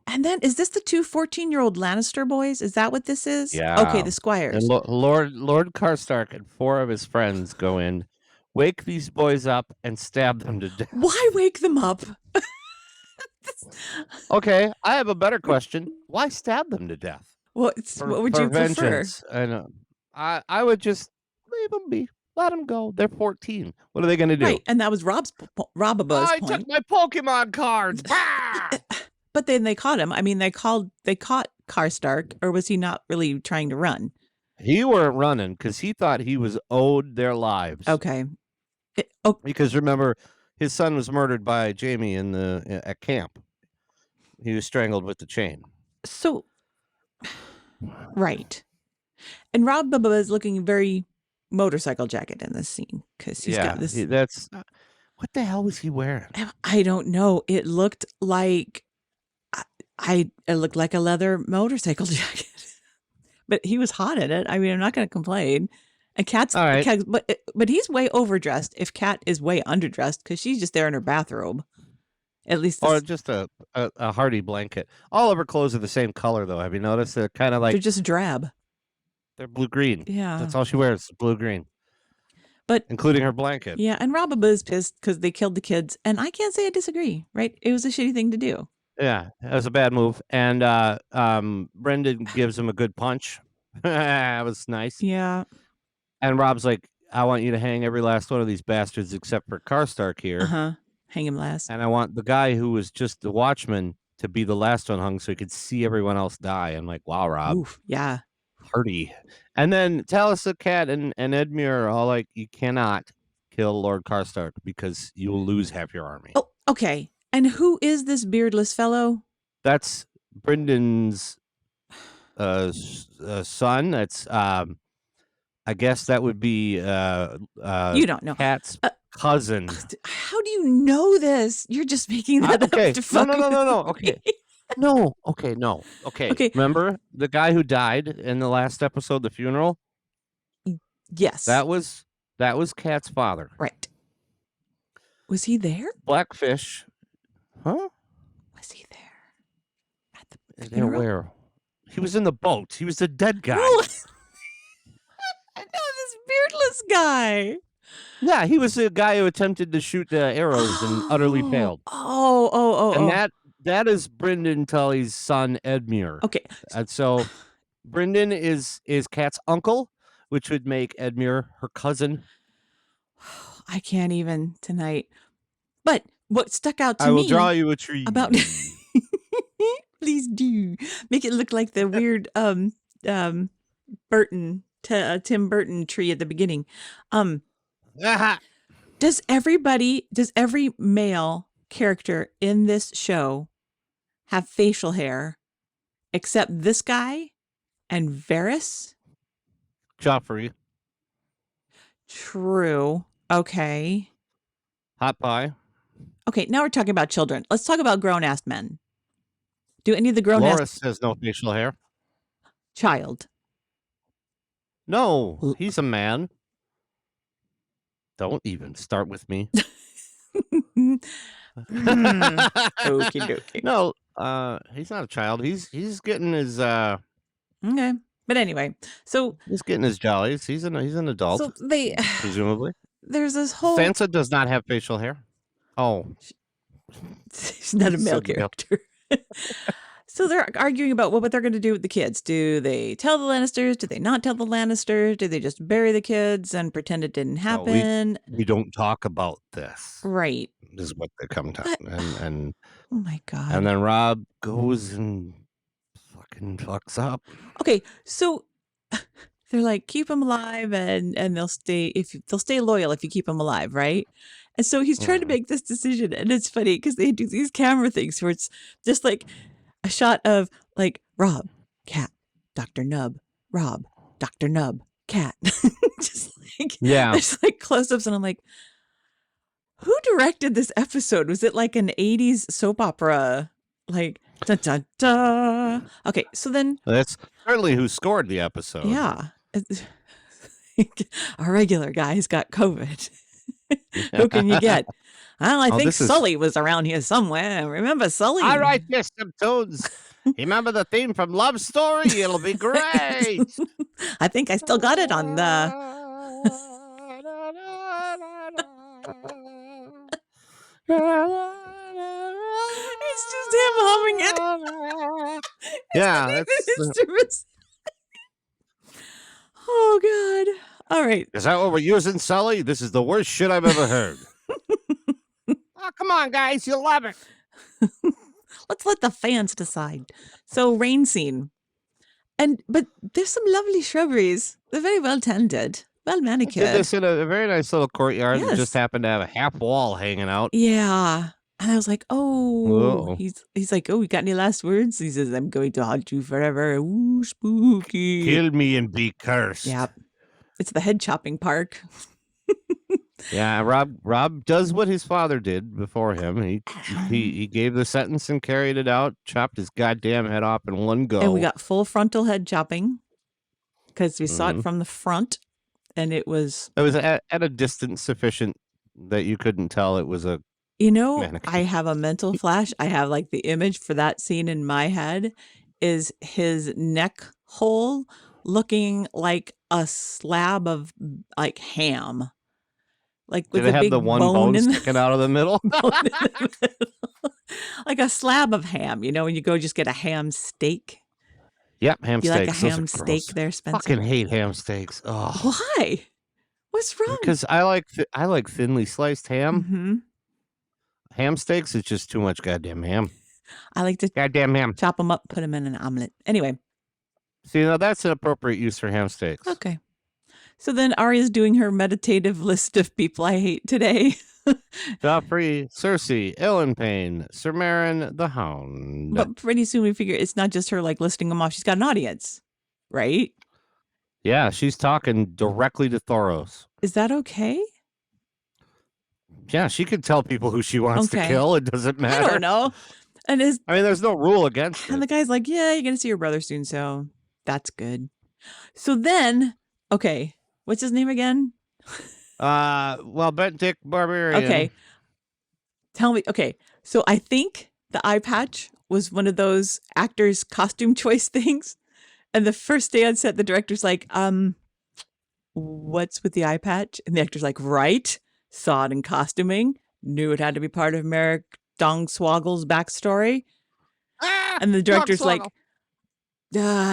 and then is this the two 14-year-old Lannister boys? Is that what this is? Yeah. Okay, the squires. And Lord Karstark and 4 of his friends go in, wake these boys up, and stab them to death. Why wake them up? Okay, I have a better question. Why stab them to death? What would you prefer? vengeance. I know. I would just leave them be. Let them go. They're 14. What are they going to do? Right, and that was Robaba's I point. took my Pokemon cards. Bah! But then they caught him. I mean, they caught Karstark, or was he not really trying to run? He weren't running because he thought he was owed their lives. Okay. Because remember, his son was murdered by Jaime at camp. He was strangled with the chain. So, right. And Rob Bubba is looking very motorcycle jacket in this scene because he's got this. That's what the hell was he wearing? I don't know. It looked like it looked like a leather motorcycle jacket, but he was hot in it. I mean, I'm not going to complain. And Kat's, All right. but he's way overdressed. If Kat is way underdressed because she's just there in her bathrobe. At least, Or just a hardy blanket. All of her clothes are the same color, though. Have you noticed? They're kind of they're like just drab. they're blue-green. Yeah. That's all she wears, blue-green. But including her blanket. yeah, and Rob is pissed because they killed the kids, and I can't say I disagree. Right? It was a shitty thing to do. Yeah, that was a bad move. And Brendan gives him a good punch. That was nice. Yeah. And Rob's like, I want you to hang every last one of these bastards except for Karstark here. Uh-huh. Hang him last. And I want the guy who was just the watchman to be the last one hung so he could see everyone else die. I'm like, wow, Rob. Oof. Yeah. Hardy. And then Talisa, Cat, and Edmure are all like, you cannot kill Lord Karstark because you will lose half your army. Oh, okay. And who is this beardless fellow? That's Brendan's son. That's I guess that would be You don't know. Cat's cousin. How do you know this? You're just making that up to fuck with No. me. Okay. No. Okay. Okay. Remember the guy who died in the last episode, the funeral? Yes. That was Cat's father. Right. Was he there? Blackfish. Huh? Was he there? At the There funeral? where? He was in the boat. He was the dead guy. Oh. I know this beardless guy. Yeah, he was the guy who attempted to shoot the arrows and utterly failed. Oh. And that is Brendan Tully's son, Edmure. Okay. And so Brendan is Cat's uncle, which would make Edmure her cousin. I can't even tonight. But what stuck out to me... I will draw you a tree. About... Please do. Make it look like the weird Tim Burton tree at the beginning. Does every male character in this show have facial hair except this guy and Varys? Joffrey. True. Okay. Hot pie. Okay, now we're talking about children. Let's talk about grown-ass men. Do any of the grown-ass... Loras has no facial hair. Child. No, he's a man. Don't even start with me. Okie dokie. No, he's not a child. He's getting his Okay. But anyway, so he's getting his jollies. He's an adult. So presumably. There's this whole Sansa does not have facial hair. Oh. She's not a male character. So they're arguing about what they're going to do with the kids. Do they tell the Lannisters? Do they not tell the Lannisters? Do they just bury the kids and pretend it didn't happen? We don't talk about this. Right. This is what they come to. And oh my God. And then Rob goes and fucking fucks up. Okay, so they're like, keep him alive and they'll stay loyal if you keep him alive, right? And so he's trying to make this decision, and it's funny because they do these camera things where it's just like a shot of like Rob, Cat, Dr. Nub, Rob, Dr. Nub, Cat. Just like, yeah, there's like close-ups, and I'm like, who directed this episode? Was it like an 80s soap opera? Like, da da da. Okay, so then that's certainly who scored the episode. Yeah. Our regular guy's got COVID. Who can you get? Well, I think Sully was around here somewhere. Remember Sully? All right, yes, some tunes. Remember the theme from Love Story? It'll be great. I think I still got it on the... It's just him humming it. Yeah, that's... Oh, God. All right. Is that what we're using, Sully? This is the worst shit I've ever heard. Oh, come on, guys. You'll love it. Let's let the fans decide. So, rain scene. But there's some lovely shrubberies. They're very well tended, well manicured. Did this in a very nice little courtyard that Yes. just happened to have a half wall hanging out. Yeah. And I was like, oh, Whoa. he's like, oh, you got any last words? He says, I'm going to haunt you forever. Ooh, spooky. Kill me and be cursed. Yeah. It's the head chopping park. Yeah, Rob does what his father did before him. He gave the sentence and carried it out, chopped his goddamn head off in one go. And we got full frontal head chopping because we saw it from the front, and it was at a distance sufficient that you couldn't tell it was a mannequin. I have a mental flash. I have like the image for that scene in my head is his neck hole looking like a slab of like ham. Like with Did it have big the one bone sticking out of the middle? Like a slab of ham, when you go just get a ham steak. Yep, ham You steaks. like a ham steak there, Spencer? Fucking hate ham steaks. Oh, Why? What's wrong? because I like thinly sliced ham. Mm-hmm. Ham steaks is just too much goddamn ham. I like to Goddamn ham. chop them up, put them in an omelet. Anyway, See, now that's an appropriate use for ham steaks. Okay. So then Arya's doing her meditative list of people I hate today. Joffrey, Cersi, Payne, Sir Meryn, the Hound. But pretty soon we figure it's not just her like listing them off. She's got an audience, right? Yeah, she's talking directly to Thoros. Is that okay? Yeah, she could tell people who she wants to kill. It doesn't matter. I don't know. And there's no rule against it. And the guy's like, yeah, you're going to see your brother soon, so that's good. So then, okay, what's his name again? Bent Dick Barbarian. Okay. Tell me, okay, so I think the eye patch was one of those actors' costume choice things. And the first day on set, the director's like, what's with the eye patch? And the actor's like, right. Saw it in costuming. Knew it had to be part of Merrick Dongswoggle's backstory. And the director's like,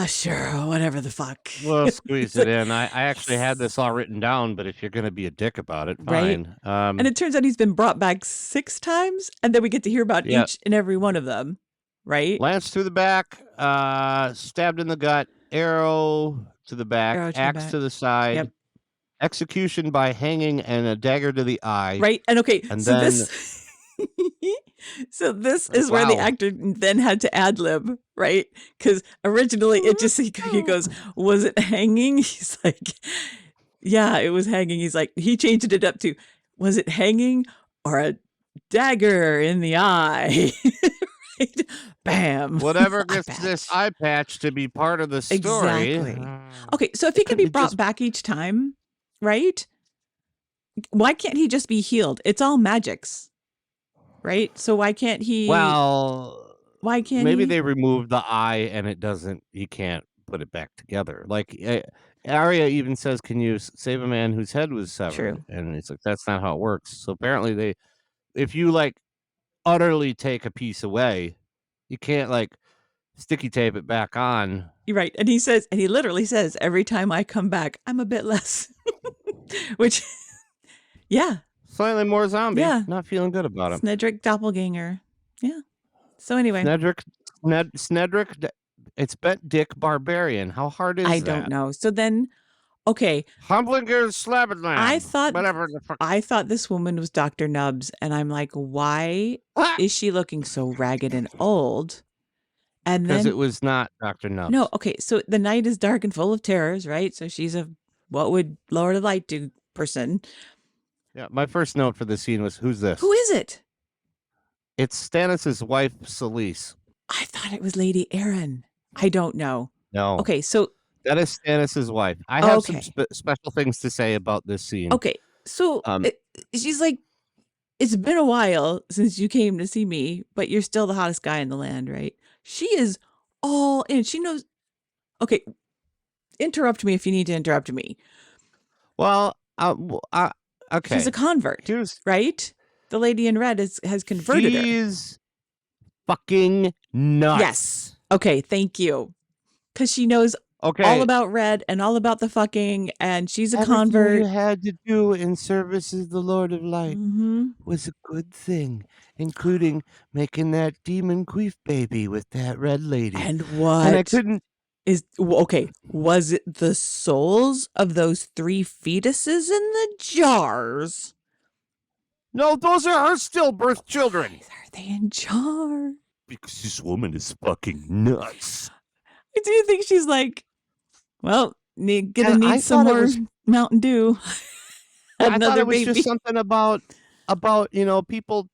sure, whatever the fuck. We'll squeeze it in. I actually had this all written down, but if you're going to be a dick about it, fine. Right? And it turns out he's been brought back 6 times, and then we get to hear about each and every one of them, right? Lance through the back, stabbed in the gut, arrow to the back, axe to the side. Yep. Execution by hanging and a dagger to the eye. Right. And okay, and so then this so this is where the actor then had to ad-lib, right? Because originally it just he goes, was it hanging? He's like, yeah, it was hanging. He's like, he changed it up to, was it hanging or a dagger in the eye? Right? Bam. Whatever gets this eye patch to be part of the story. Exactly. Okay, so if he can be brought back each time, right? Why can't he just be healed? It's all magics, right? So why can't he? Well, why can't maybe they removed the eye and it doesn't. You can't put it back together. Like Arya even says, "Can you save a man whose head was severed?" True. And it's like that's not how it works. So apparently if you like utterly take a piece away, you can't like sticky tape it back on. You're right. And he literally says, every time I come back, I'm a bit less. Which, yeah. Slightly more zombie. Yeah. Not feeling good about him. Snedrick doppelganger. Yeah. So anyway. Snedrick, it's Bent Dick Barbarian. How hard is that? I don't know. So then, okay. Humblinger Slabberland. I thought this woman was Dr. Nubbs. And I'm like, why is she looking so ragged and old? And then, because it was not Dr. Nubbs. No, okay. So the night is dark and full of terrors, right? So she's a what would Lord of Light do person. Yeah, my first note for the scene was, who's this? Who is it? It's Stannis' wife, Celise. I thought it was Lady Erin. I don't know. No. Okay, so that is Stannis' wife. I have some special things to say about this scene. Okay, so she's like, it's been a while since you came to see me, but you're still the hottest guy in the land, right? She is all in. She knows. Okay, interrupt me if you need to interrupt me. Well, okay. She's a convert, right? The lady in red has converted her. She's fucking nuts. Yes. Okay, thank you. Because she knows all about red and all about the fucking, and she's a convert. Everything you had to do in service of the Lord of Light was a good thing, including making that demon queef baby with that red lady. And what? And I couldn't. Was it the souls of those 3 fetuses in the jars? No, those are her stillbirth children. Why are they in jars? Because this woman is fucking nuts. Do you think she's like, well, gonna need some more Mountain Dew? I thought it was just something about people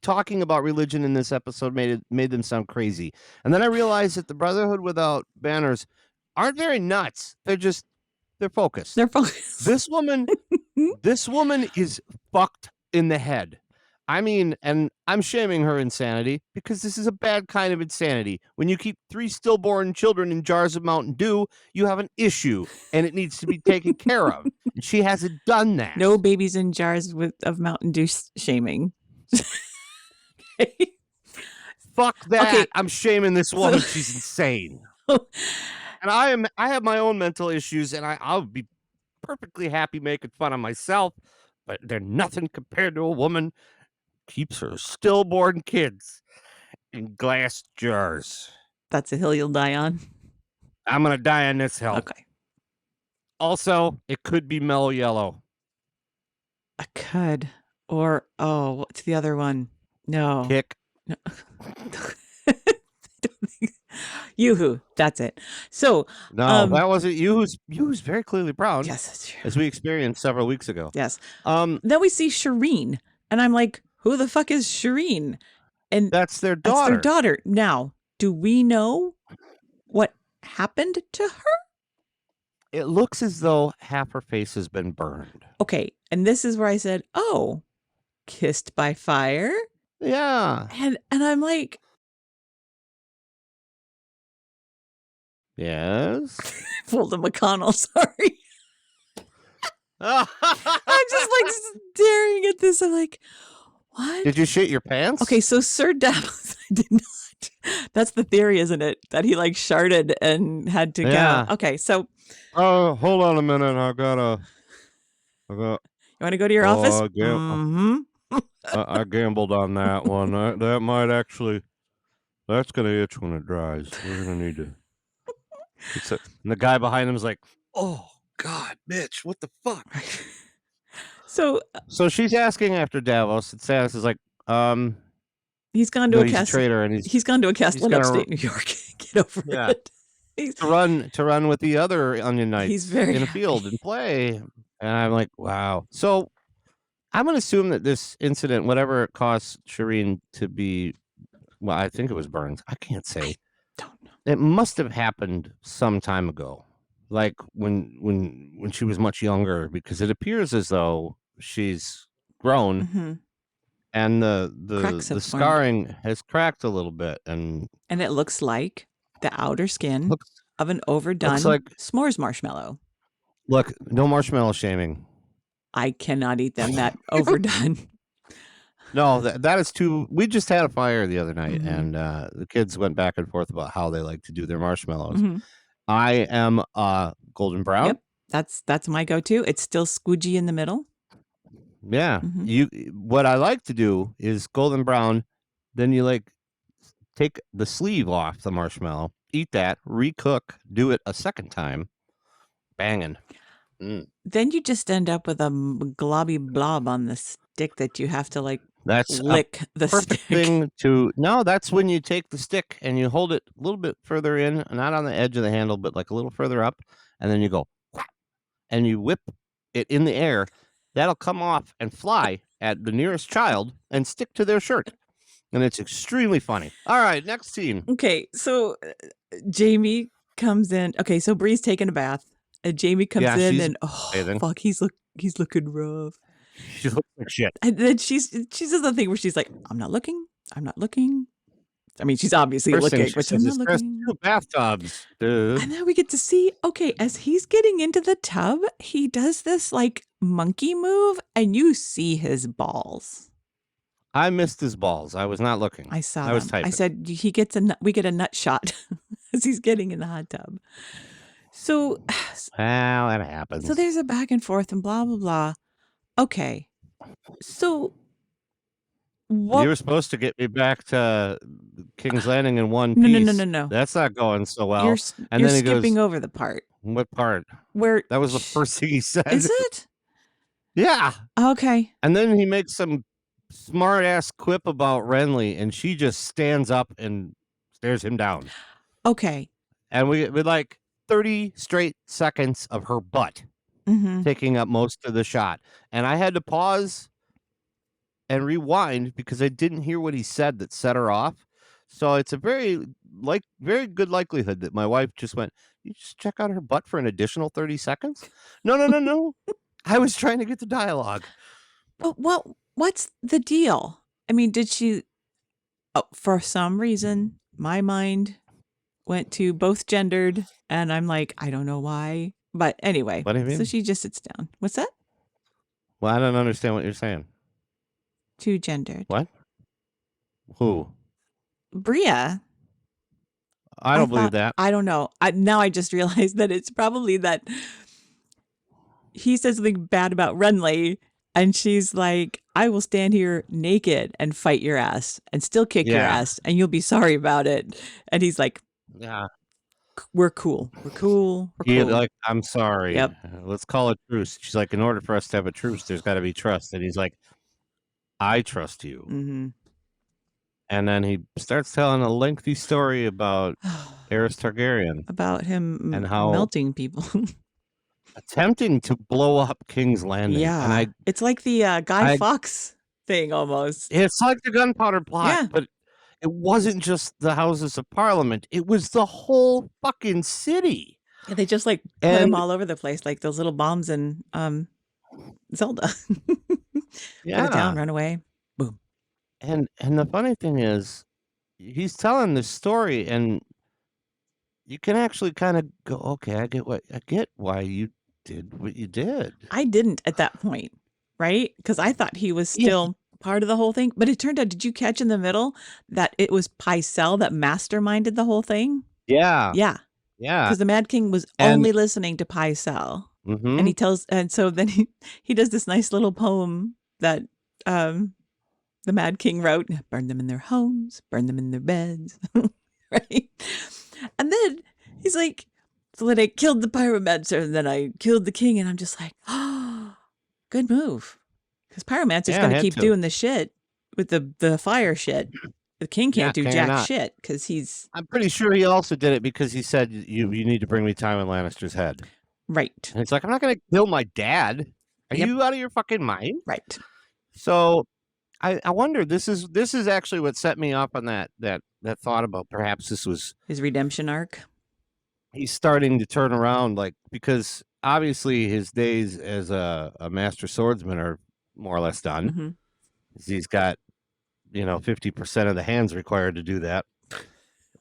talking about religion in this episode made them sound crazy. And then I realized that the Brotherhood without banners aren't very nuts. They're focused. They're focused. This woman is fucked in the head. I mean, and I'm shaming her insanity because this is a bad kind of insanity. When you keep 3 stillborn children in jars of Mountain Dew, you have an issue and it needs to be taken care of. And she hasn't done that. No babies in jars of Mountain Dew shaming. Okay. Fuck that. Okay. I'm shaming this woman. She's insane. And I have my own mental issues and I'll be perfectly happy making fun of myself, but they're nothing compared to a woman keeps her stillborn kids in glass jars. That's a hill you'll die on. I'm going to die on this hill. Okay. Also, it could be mellow yellow. I could. Or, what's the other one? No. Kick. No. Yoo-hoo. That's it. So. No, that wasn't Yoo-hoo's very clearly brown. Yes, that's true. As we experienced several weeks ago. Yes. Then we see Shireen. And I'm like, who the fuck is Shireen? And that's their daughter. That's their daughter. Now, do we know what happened to her? It looks as though half her face has been burned. Okay. And this is where I said, oh, kissed by fire? Yeah. And I'm like, yes. Fulton McConnell, sorry. I'm just like staring at this. I'm like, what? Did you shit your pants? Okay, so Sir Davos, I did not. That's the theory, isn't it? That he like sharted and had to go. Okay, so. Oh, hold on a minute. I got. You want to go to your office? I gambled on that one. That might actually. That's gonna itch when it dries. We're gonna need to. And the guy behind him is like, "Oh God, Mitch, what the fuck?" So she's asking after Davos, and Stannis is like, he's gone to a castle. He's a traitor, and he's gone to a castle in upstate New York. Get over it. To run with the other Onion Knights. He's very in a field and play, and I'm like, wow. So I'm gonna assume that this incident, whatever it cost Shireen to be, well, I think it was burned. I can't say. I don't know. It must have happened some time ago, like when she was much younger, because it appears as though she's grown, and the scarring has cracked a little bit, and it looks like the outer skin of an overdone s'mores marshmallow. Look, no marshmallow shaming. I cannot eat them that overdone. No, that is too. We just had a fire the other night, and the kids went back and forth about how they like to do their marshmallows. I am golden brown. Yep, that's my go-to. It's still squidgy in the middle. Yeah, what I like to do is golden brown. Then you like take the sleeve off the marshmallow, eat that, recook, do it a second time, banging. Then you just end up with a globby blob on the stick that you have to like. That's lick the perfect stick. Thing to no. That's when you take the stick and you hold it a little bit further in, not on the edge of the handle, but like a little further up, and then you go, and you whip it in the air. That'll come off and fly at the nearest child and stick to their shirt, and it's extremely funny. All right, next scene. Okay, so Jamie comes in. Okay, so Bree's taking a bath. And Jamie comes in and bathing. Fuck, he's looking rough. She looks like shit. And then she does the thing where she's like, I'm not looking. I mean, she's obviously looking, but she's not looking. 2 bathtubs, dude. And then we get to see, okay, as he's getting into the tub, he does this like monkey move, and you see his balls. I missed his balls. I was not looking. I saw. I was typing. I said we get a nut shot as he's getting in the hot tub. So, well, that happens. So there's a back and forth and blah blah blah. Okay, so what? You were supposed to get me back to King's Landing in one piece. No. That's not going so well. You're then he skipping goes, over the part. What part? Where that was the first thing he said. Is it? Yeah. Okay. And then he makes some smart ass quip about Renly, and she just stands up and stares him down. Okay. And we like 30 straight seconds of her butt taking up most of the shot. And I had to pause and rewind because I didn't hear what he said that set her off. So it's a very good likelihood that my wife just went, you just check out her butt for an additional 30 seconds? No. I was trying to get the dialogue. But what's the deal? I mean, did she, for some reason, my mind went to both gendered, and I'm like, I don't know why. But anyway, what do you mean? So she just sits down. What's that? Well, I don't understand what you're saying. Two gendered. What? Who? Bria. I don't believe that. I don't know. Now I just realized that it's probably that he says something bad about Renly, and she's like, I will stand here naked and fight your ass and still kick your ass, and you'll be sorry about it. And he's like, yeah. we're cool. We're cool. We're cool. Like, I'm sorry. Yep. Let's call a truce. She's like, in order for us to have a truce, there's got to be trust. And he's like, I trust you. Mm-hmm. And then he starts telling a lengthy story about Aerys Targaryen. About him and how melting people. attempting to blow up King's Landing. Yeah. And it's like the Guy Fawkes thing almost. It's like the gunpowder plot, Yeah. but it wasn't just the Houses of Parliament. It was the whole fucking city. Yeah, they just like put them all over the place, like those little bombs in Zelda. Yeah. Put it down, run away. Boom. And the funny thing is, he's telling this story, and you can actually kind of go, okay, I get why you did what you did. I didn't at that point, right? Because I thought he was still part of the whole thing. But it turned out, did you catch in the middle that it was Pycelle that masterminded the whole thing? Yeah. Yeah. Yeah. Because the Mad King was only listening to Pycelle. Mm-hmm. And he tells, and so then he does this nice little poem that the Mad King wrote. Burn them in their homes, burn them in their beds. Right? And then he's like, so then I killed the pyromancer and then I killed the king. And I'm just like, oh, good move. Because pyromancer's going to keep doing the shit with the fire shit. The king can't do jack shit because he's... I'm pretty sure he also did it because he said, you need to bring me Tywin Lannister's head. Right. And it's like, I'm not going to kill my dad. Are you out of your fucking mind? Right. So I wonder, this is actually what set me off on that thought about perhaps this was his redemption arc. He's starting to turn around, like, because obviously his days as a master swordsman are more or less done. Mm-hmm. He's got 50% of the hands required to do that,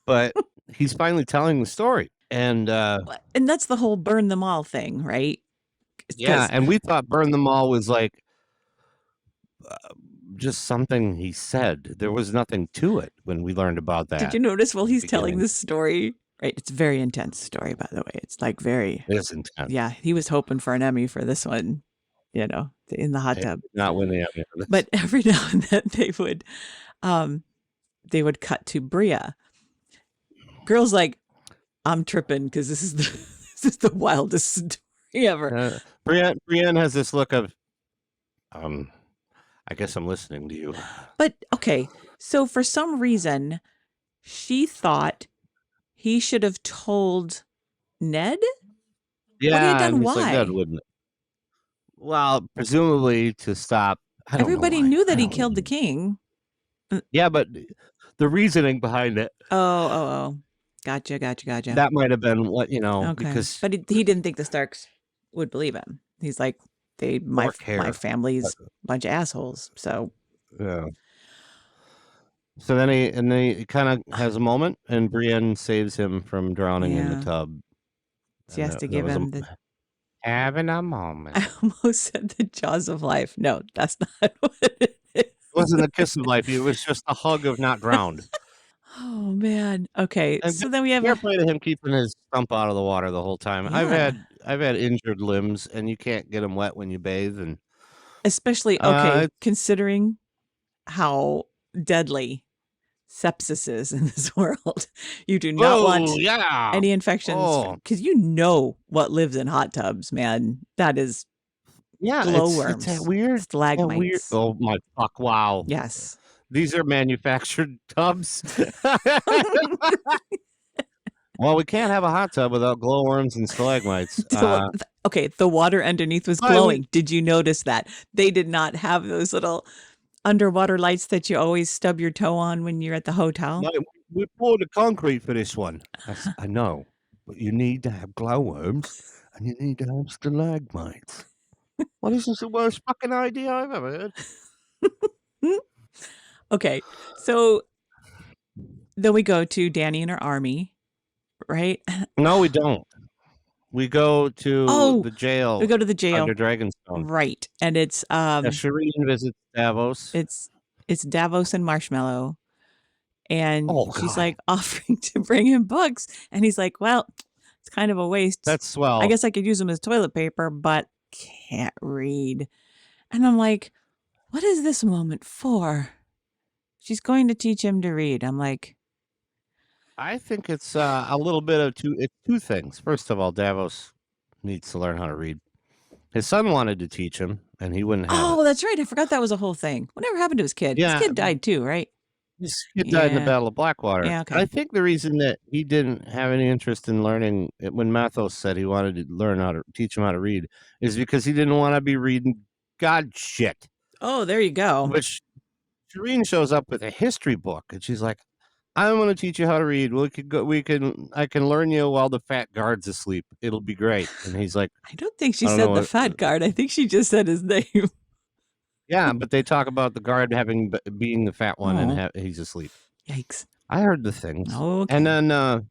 but he's finally telling the story, and that's the whole burn them all thing, right? Yeah, and we thought burn them all was like just something he said. There was nothing to it when we learned about that. Did you notice while he's telling this story? Right, it's a very intense story, by the way. It's like it's intense. Yeah, he was hoping for an Emmy for this one, in the hot tub. Not win the Emmy for this. But every now and then they would cut to Bria. Girl's like, I'm tripping because this is the wildest story ever. Brienne has this look of, I guess I'm listening to you. But okay, so for some reason, she thought he should have told Ned. Yeah, what he had done, why? Like, Ned wouldn't. Well, presumably to stop. Everybody knew that he killed the king. Yeah, but the reasoning behind it. Oh. Gotcha. That might have been what, okay. Because... But he didn't think the Starks would believe him. He's like, my family's a bunch of assholes. So... Yeah. So then he kind of has a moment, and Brienne saves him from drowning in the tub. She has to give him having a moment. I almost said the jaws of life. No, that's not what it is. It wasn't a kiss of life. It was just a hug of not drowned. Oh man. Okay. And so then we have fair play to him keeping his stump out of the water the whole time. Yeah. I've had injured limbs, and you can't get them wet when you bathe, and especially considering how deadly sepsis is in this world. You do not want any infections because what lives in hot tubs, man. That is glowworms. It's weird stalagmites. Oh my fuck! Wow. Yes. These are manufactured tubs. Well, we can't have a hot tub without glowworms and stalagmites. Okay, the water underneath was glowing. Did you notice that? They did not have those little underwater lights that you always stub your toe on when you're at the hotel. No, we poured the concrete for this one. I know, but you need to have glowworms and you need to have stalagmites. Well, this is the worst fucking idea I've ever heard. Okay, so then we go to Dany and her army, right? No, we don't. We go to the jail. We go to the jail under Dragonstone, right? And it's Shireen visits Davos. It's Davos and Marshmallow, and she's like offering to bring him books, and he's like, "Well, it's kind of a waste. That's swell. I guess I could use them as toilet paper, but can't read." And I'm like, "What is this moment for?" She's going to teach him to read. I'm like, I think it's a little bit of two things. First of all, Davos needs to learn how to read. His son wanted to teach him, and he wouldn't have it. Oh, that's right. I forgot that was a whole thing. Whatever happened to his kid? His Yeah, kid died too, right? his kid died in the Yeah. Battle of Blackwater. Yeah, And I okay. think the reason that he didn't have any interest in learning when Mathos said he wanted to learn how to teach him how to read is because he didn't want to be reading God shit. Oh, there you go. Which Shireen shows up with a history book, and she's like, "I'm going to teach you how to read. I can learn you while the fat guard's asleep. It'll be great." And he's like, I don't think she I don't said know the what- fat guard. I think she just said his name. "Yeah," but they talk about the guard being the fat one, and he's asleep. Yikes. I heard the things, Okay. and then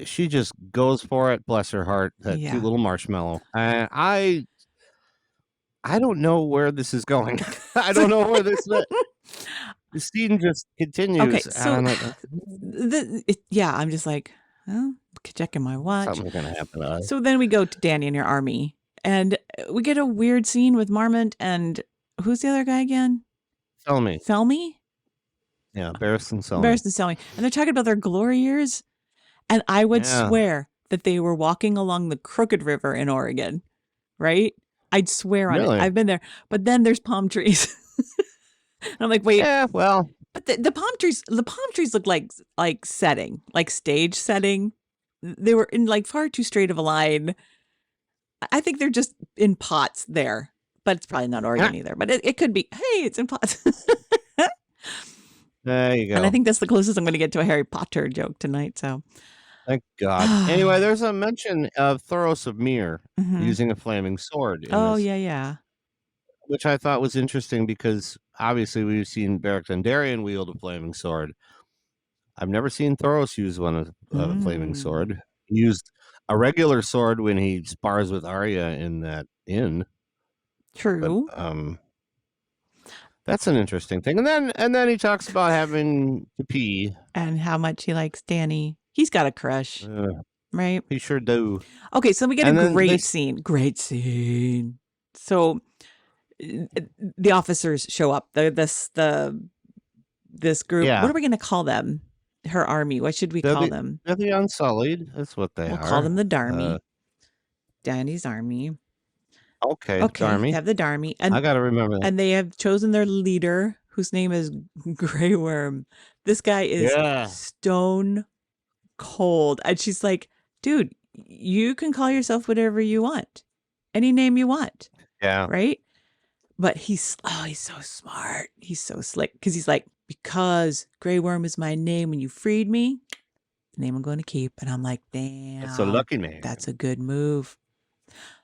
she just goes for it. Bless her heart, that Yeah. cute little marshmallow. I don't know where this is going. I don't know where this. The scene just continues. Okay, so and I'm like, I'm just like, well, checking my watch. something's gonna happen to us. So then we go to Danny and your army, and we get a weird scene with Marmont and who's the other guy again? Tell me, Felmy? yeah, Barristan Selmy. Barristan Selmy. And they're talking about their glory years. And I would Yeah. swear that they were walking along the Crooked River in Oregon, right? I'd swear on Really? it. I've been there. But then there's palm trees. And I'm like, wait, Yeah, well, but the palm trees look like setting, like stage setting. They were in like far too straight of a line. I think they're just in pots there, but it's probably not Oregon either. But it could be, hey, it's in pots. there you go. And I think that's the closest I'm going to get to a Harry Potter joke tonight. So, Thank God. Anyway, there's a mention of Thoros of Myr mhm. using a flaming sword. In Oh this, yeah. which I thought was interesting because obviously we've seen Beric Dondarrion wield a flaming sword. I've never seen Thoros use one of a flaming sword. He used a regular sword when he spars with Arya in that inn. True. But, that's an interesting thing. And then he talks about having to pee. And how much he likes Danny. He's got a crush, right? He sure do. Okay, so we get And a then great scene. Great scene. So the officers show up. This group. Yeah. What are we going to call them? Her army. What should we call them? They're the Unsullied. That's what they We'll are. call them the Darmy. Danny's army. Okay, Okay, Darmy. they have the Darmy. And I got to remember that. And they have chosen their leader, whose name is Grey Worm. This guy is stone cold. And she's like, dude, you can call yourself whatever you want. Any name you want. Yeah. Right? But he's so smart. He's so slick. Because he's like, because Grey Worm is my name when you freed me, the name I'm going to keep. And I'm like, damn. That's a lucky man. That's a good move.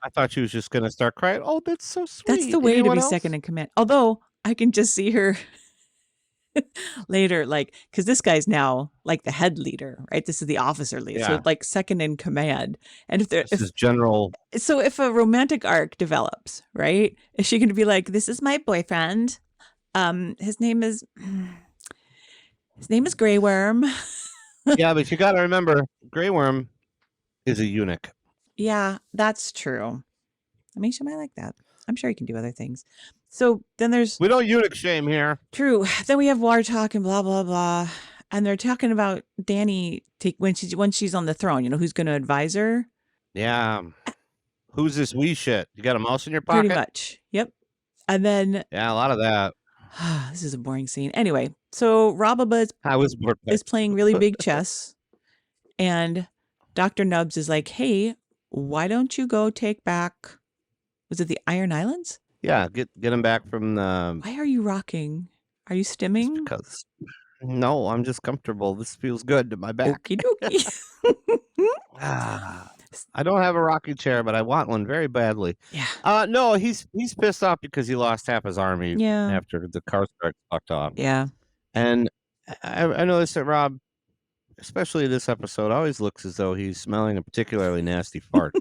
I thought she was just going to start crying. Oh, that's so sweet. That's the way Anyone to be else? second in command. Although I can just see her later, like, because this guy's now like the head leader, right? This is the officer leader, Yeah. so like second in command. And This is General. if a romantic arc develops, right? Is she going to be like, this is my boyfriend? His name is Grey Worm. Yeah, but you got to remember, Grey Worm is a eunuch. Yeah, that's true. I mean, she might like that. I'm sure he can do other things. So then there's We don't eunuch shame here. true. Then we have war talk and blah blah blah, and they're talking about Danny when she's on the throne. You know who's going to advise her? Yeah. Who's this wee shit? You got a mouse in your pocket? Pretty much. Yep. And then Yeah, a lot of that. this is a boring scene. Anyway, so Rababa I was bored. is playing really big chess, and Dr. Nubbs is like, "Hey, why don't you go take back? Was it the Iron Islands? Yeah, get him back from the. Why are you rocking? Are you stimming? Because no, I'm just comfortable. This feels good to my back. Okie dokie. I don't have a rocking chair, but I want one very badly. Yeah. No, he's pissed off because he lost half his army Yeah. after the car starts fucked off. Yeah. And I noticed that Rob, especially this episode, always looks as though he's smelling a particularly nasty fart.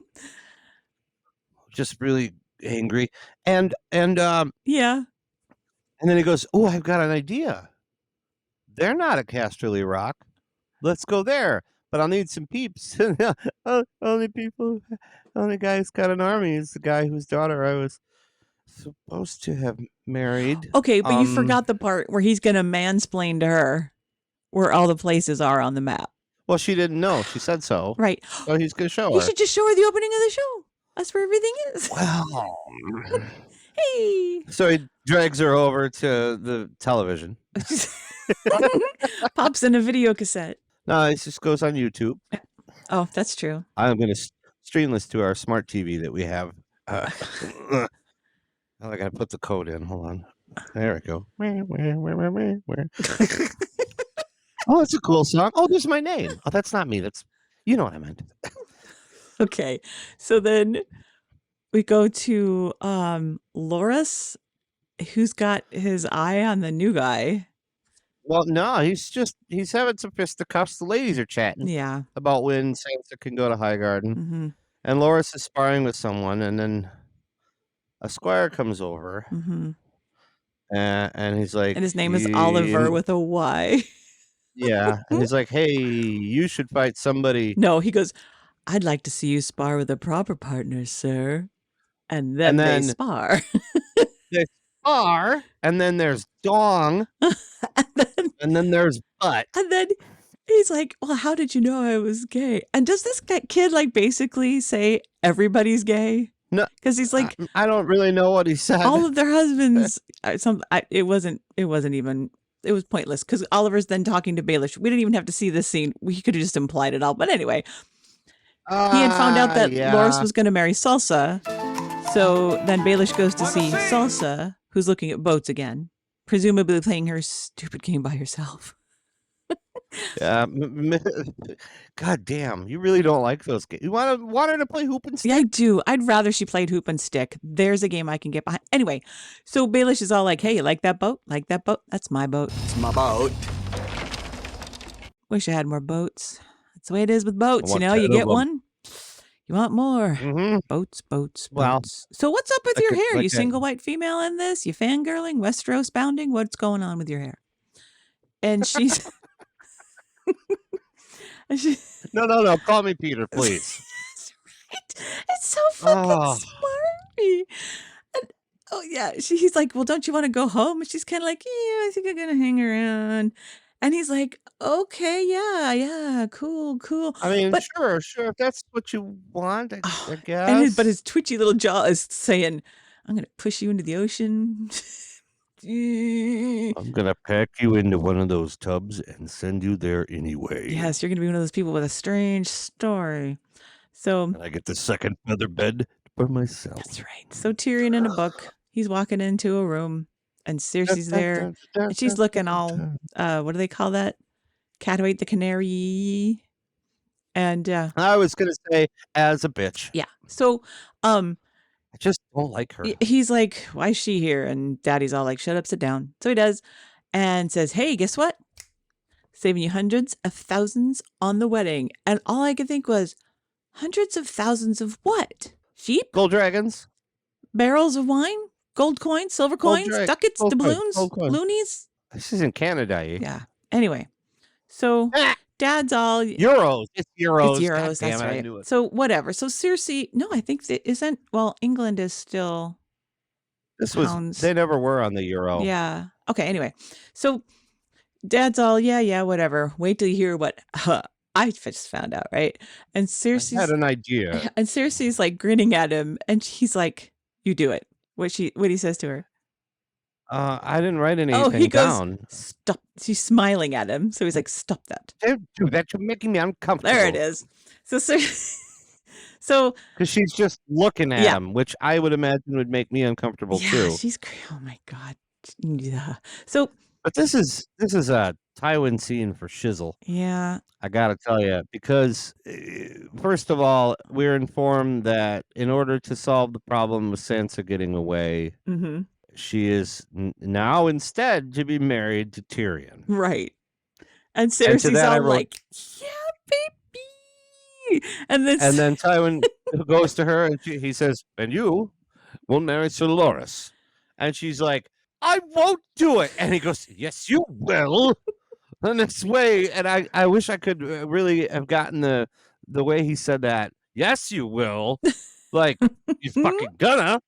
Just really angry. And Yeah. and then he goes, "Oh, I've got an idea. They're not at Casterly Rock. Let's go there. But I'll need some peeps." Only guy who's got an army is the guy whose daughter I was supposed to have married. Okay, but you forgot the part where he's going to mansplain to her. where all the places are on the map. Well, she didn't know. She said so. Right. So he's going to show You her. should just show her the opening of the show. That's where everything is. Well. Hey. So he drags her over to the television. Pops in a video cassette. No, it just goes on YouTube. Oh, that's true. I'm going to stream this to our smart TV that we have. I got to put the code in. Hold on. There we go. Oh, that's a cool song. Oh, there's my name. Oh, that's not me. That's, you know what I meant. Okay. So then we go to Loris, who's got his eye on the new guy. Well, no, he's having some fisticuffs. The ladies are chatting Yeah. about when Sansa can go to Highgarden. Mm-hmm. And Loris is sparring with someone, and then a squire comes over. Mm-hmm. And he's like... And his name is Oliver with a Y. Yeah. And he's like, hey, you should fight somebody. No, he goes, I'd like to see you spar with a proper partner, sir. And then they spar. They spar, and then there's dong, and then there's butt. And then he's like, well, how did you know I was gay? And does this kid like basically say everybody's gay? No, because he's like, I don't really know what he said. All of their husbands. It was pointless because Oliver's then talking to Baylish. We didn't even have to see this scene. We could have just implied it all. But anyway, he had found out that Loris was going to marry Salsa. So then Baylish goes to see Salsa, who's looking at boats again, presumably playing her stupid game by herself. Yeah, God damn, you really don't like those games. You want her to play hoop and stick? Yeah, I do. I'd rather she played hoop and stick. There's a game I can get behind. Anyway, so Baylish is all like, hey, you like that boat? Like that boat? That's my boat. It's my boat. Wish I had more boats. That's the way it is with boats. You know, you get one, you want more. Mm-hmm. Boats. Well, so what's up with your hair? You single white female in this? You fangirling? Westeros bounding? What's going on with your hair? And she's... No. Call me Peter, please. Right. It's so fucking smart. And, yeah. He's like, well, don't you want to go home? And she's kind of like, yeah, I think I'm going to hang around. And he's like, okay, yeah, cool. I mean, sure. If that's what you want, I guess. And but his twitchy little jaw is saying, I'm going to push you into the ocean. I'm going to pack you into one of those tubs and send you there anyway. Yes, you're going to be one of those people with a strange story. So and I get the second feather bed for myself. That's right. So Tyrion in a book, he's walking into a room and Cersi's there and she's looking all, what do they call that? Cat who ate the canary. And I was going to say as a bitch. Yeah. So I just don't like her. He's like, why is she here? And Daddy's all like, shut up, sit down. So he does and says, hey, guess what? Saving you hundreds of thousands on the wedding. And all I could think was, hundreds of thousands of what? Sheep? Gold dragons? Barrels of wine? Gold coins? Silver coins? Ducats? Doubloons? Loonies? This is in Canada, eh? Yeah. Anyway, so... Dad's all euros. It's euros. It's euros. That's right. I knew it. So whatever. So Cersi, no, I think it isn't. Well, England is still. Pounds. They never were on the euro. Yeah. Okay. Anyway, so Dad's all yeah, whatever. Wait till you hear what I just found out, right? And Cersi had an idea. And Cersi's like grinning at him, and he's like, "You do it." What he says to her. I didn't write anything down. Stop. She's smiling at him. So he's like, stop that. Don't do that. You're making me uncomfortable. There it is. So because she's just looking at him, which I would imagine would make me uncomfortable too. She's oh my God. Yeah. So but this is a Tywin scene for shizzle. Yeah. I gotta tell you, because first of all, we're informed that in order to solve the problem with Sansa getting away, she is now instead to be married to Tyrion. Right. And Cersi's all like, yeah, baby. And then Tywin goes to her and he says, and you will marry Sir Loras. And she's like, I won't do it. And he goes, yes, you will. In this way. And I wish I could really have gotten the way he said that. Yes, you will. Like, you fucking gonna.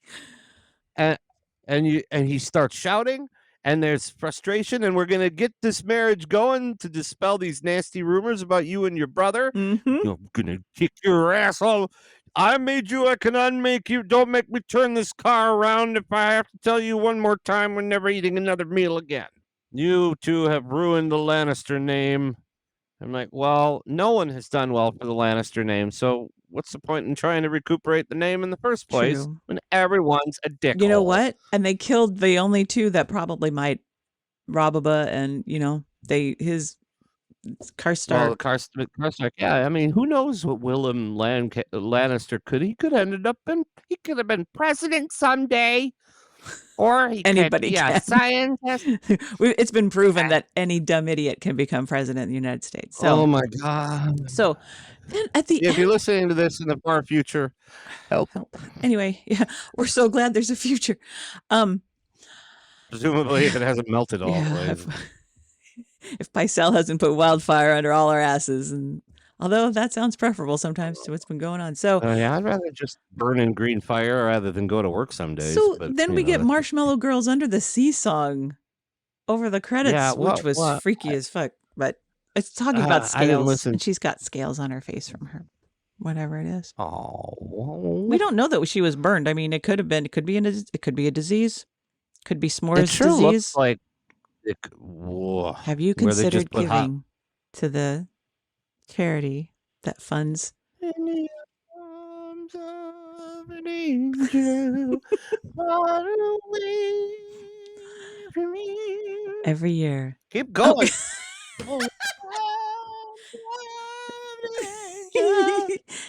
And he starts shouting, and there's frustration, and we're gonna get this marriage going to dispel these nasty rumors about you and your brother. Mm-hmm. I'm gonna kick your asshole. I made you, I can unmake you. Don't make me turn this car around. If I have to tell you one more time, we're never eating another meal again. You two have ruined the Lannister name. I'm like, well, no one has done well for the Lannister name, so what's the point in trying to recuperate the name in the first place True. when everyone's a dick? You know what? And they killed the only two that probably might. Robaba and, his Karstark. Well, Karstark, yeah. I mean, who knows what Willem Lannister he could have been president someday. Or Anybody can. Scientist. It's been proven that any dumb idiot can become president in the United States. So, oh my God. So then at the end, if you're listening to this in the far future, help. Anyway, yeah, we're so glad there's a future. Presumably, if it hasn't melted all the way. If Pycelle hasn't put wildfire under all our asses, and although that sounds preferable sometimes to what's been going on. So yeah, I'd rather just burn in green fire rather than go to work some days. So but, then we get Marshmallow Girls Under the Sea song over the credits, which was freaky as fuck. But it's talking about scales, and she's got scales on her face from her whatever it is. Oh, we don't know that she was burned. I mean, it could be a disease. Could be s'mores it sure disease. Looks like have you considered giving to the charity that funds in the arms of an angel far away from you. Every year? Keep going.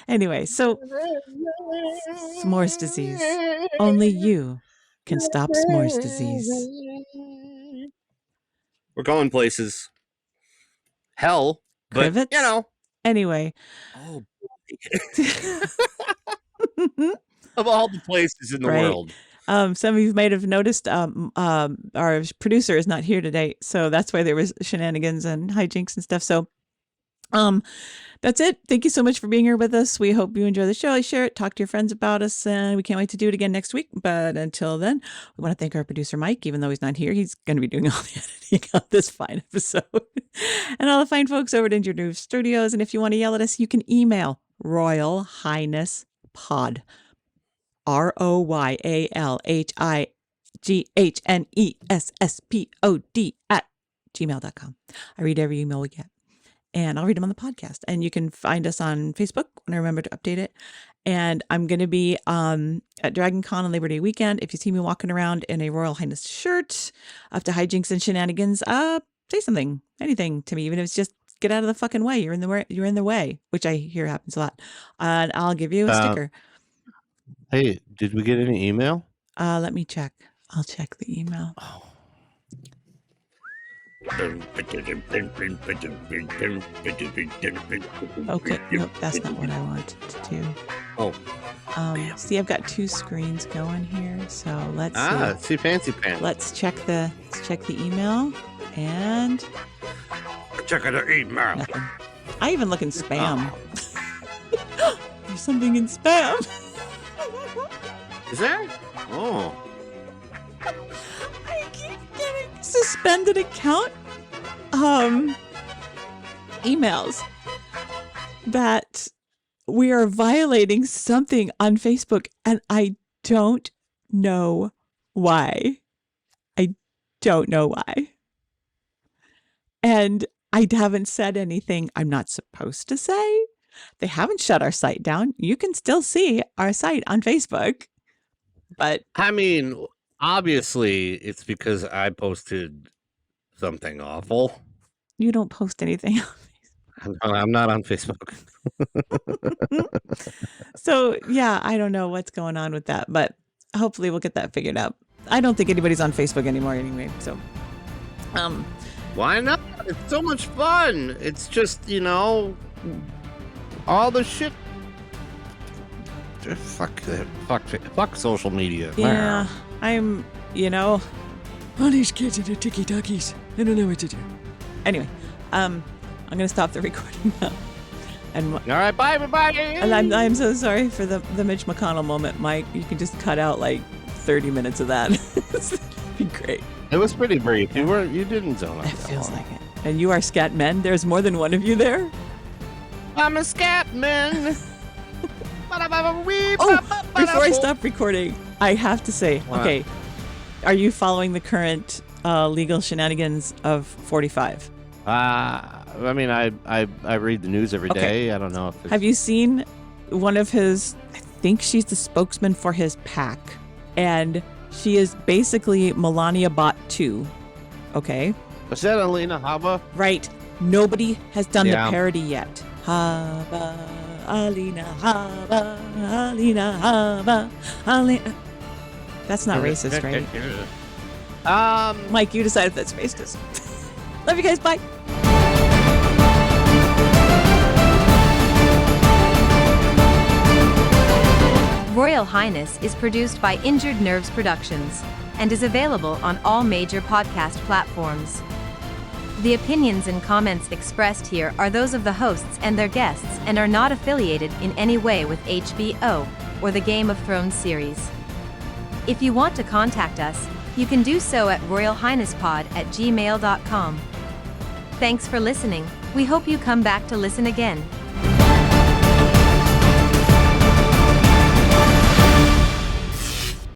Anyway, so s'mores disease. Only you can stop s'mores disease. We're going places. Hell, but Crivets? Anyway. Oh, of all the places in the world. Some of you might have noticed our producer is not here today, so that's why there was shenanigans and hijinks and stuff. So that's it. Thank you so much for being here with us. We hope you enjoy the show. Share it, talk to your friends about us, and we can't wait to do it again next week. But until then, we want to thank our producer, Mike. Even though he's not here, he's going to be doing all the editing of this fine episode. And all the fine folks over at Injured News Studios. And if you want to yell at us, you can email RoyaL Highness Pod, RoyaLHighnessPod @gmail.com. I read every email we get. And I'll read them on the podcast. And you can find us on Facebook when I remember to update it. And I'm going to be at Dragon Con on Labor Day weekend. If you see me walking around in a RoyaL Highness shirt, up to hijinks and shenanigans, say something, anything to me, even if it's just get out of the fucking way. You're in the way, which I hear happens a lot. And I'll give you a sticker. Hey, did we get any email? Let me check. I'll check the email. Oh. Okay, nope, that's not what I wanted to do. Oh. See, I've got two screens going here, so let's see fancy pants. Let's check the email and check the email. Nothing. I even look in spam. There's something in spam. Is there? Oh. I keep getting suspended account emails that we are violating something on Facebook, and I don't know why. And I haven't said anything I'm not supposed to say. They haven't shut our site down. You can still see our site on Facebook. But I mean, obviously it's because I posted something awful. You don't post anything on Facebook. I'm not on Facebook. So, yeah, I don't know what's going on with that, but hopefully we'll get that figured out. I don't think anybody's on Facebook anymore anyway, so. Why not? It's so much fun. It's just, all the shit. Fuck social media. Yeah, I'm, all these kids are ticky-tackies. I don't know what to do. Anyway, I'm going to stop the recording now. And all right, bye, everybody. And I'm so sorry for the Mitch McConnell moment, Mike. You can just cut out like 30 minutes of that. It'd be great. It was pretty brief. You didn't zone out. It feels like it. And you are scat men. There's more than one of you there. I'm a scat man. Oh, before I stop recording, I have to say, okay, are you following the current legal shenanigans of 45? I mean, I read the news every day. I don't know if it's... Have you seen one of his, I think she's the spokesman for his pack, and she is basically Melania Bot 2, okay? Was that Alina Haba? Right. Nobody has done the parody yet. Haba, Alina Haba, Alina Haba, Alina... That's not racist, right? Mike, you decide if that's racist. Love you guys. Bye. RoyaL Highness is produced by Injured Nerves Productions and is available on all major podcast platforms. The opinions and comments expressed here are those of the hosts and their guests and are not affiliated in any way with HBO or the Game of Thrones series. If you want to contact us, you can do so at royalhighnesspod@gmail.com. Thanks for listening. We hope you come back to listen again.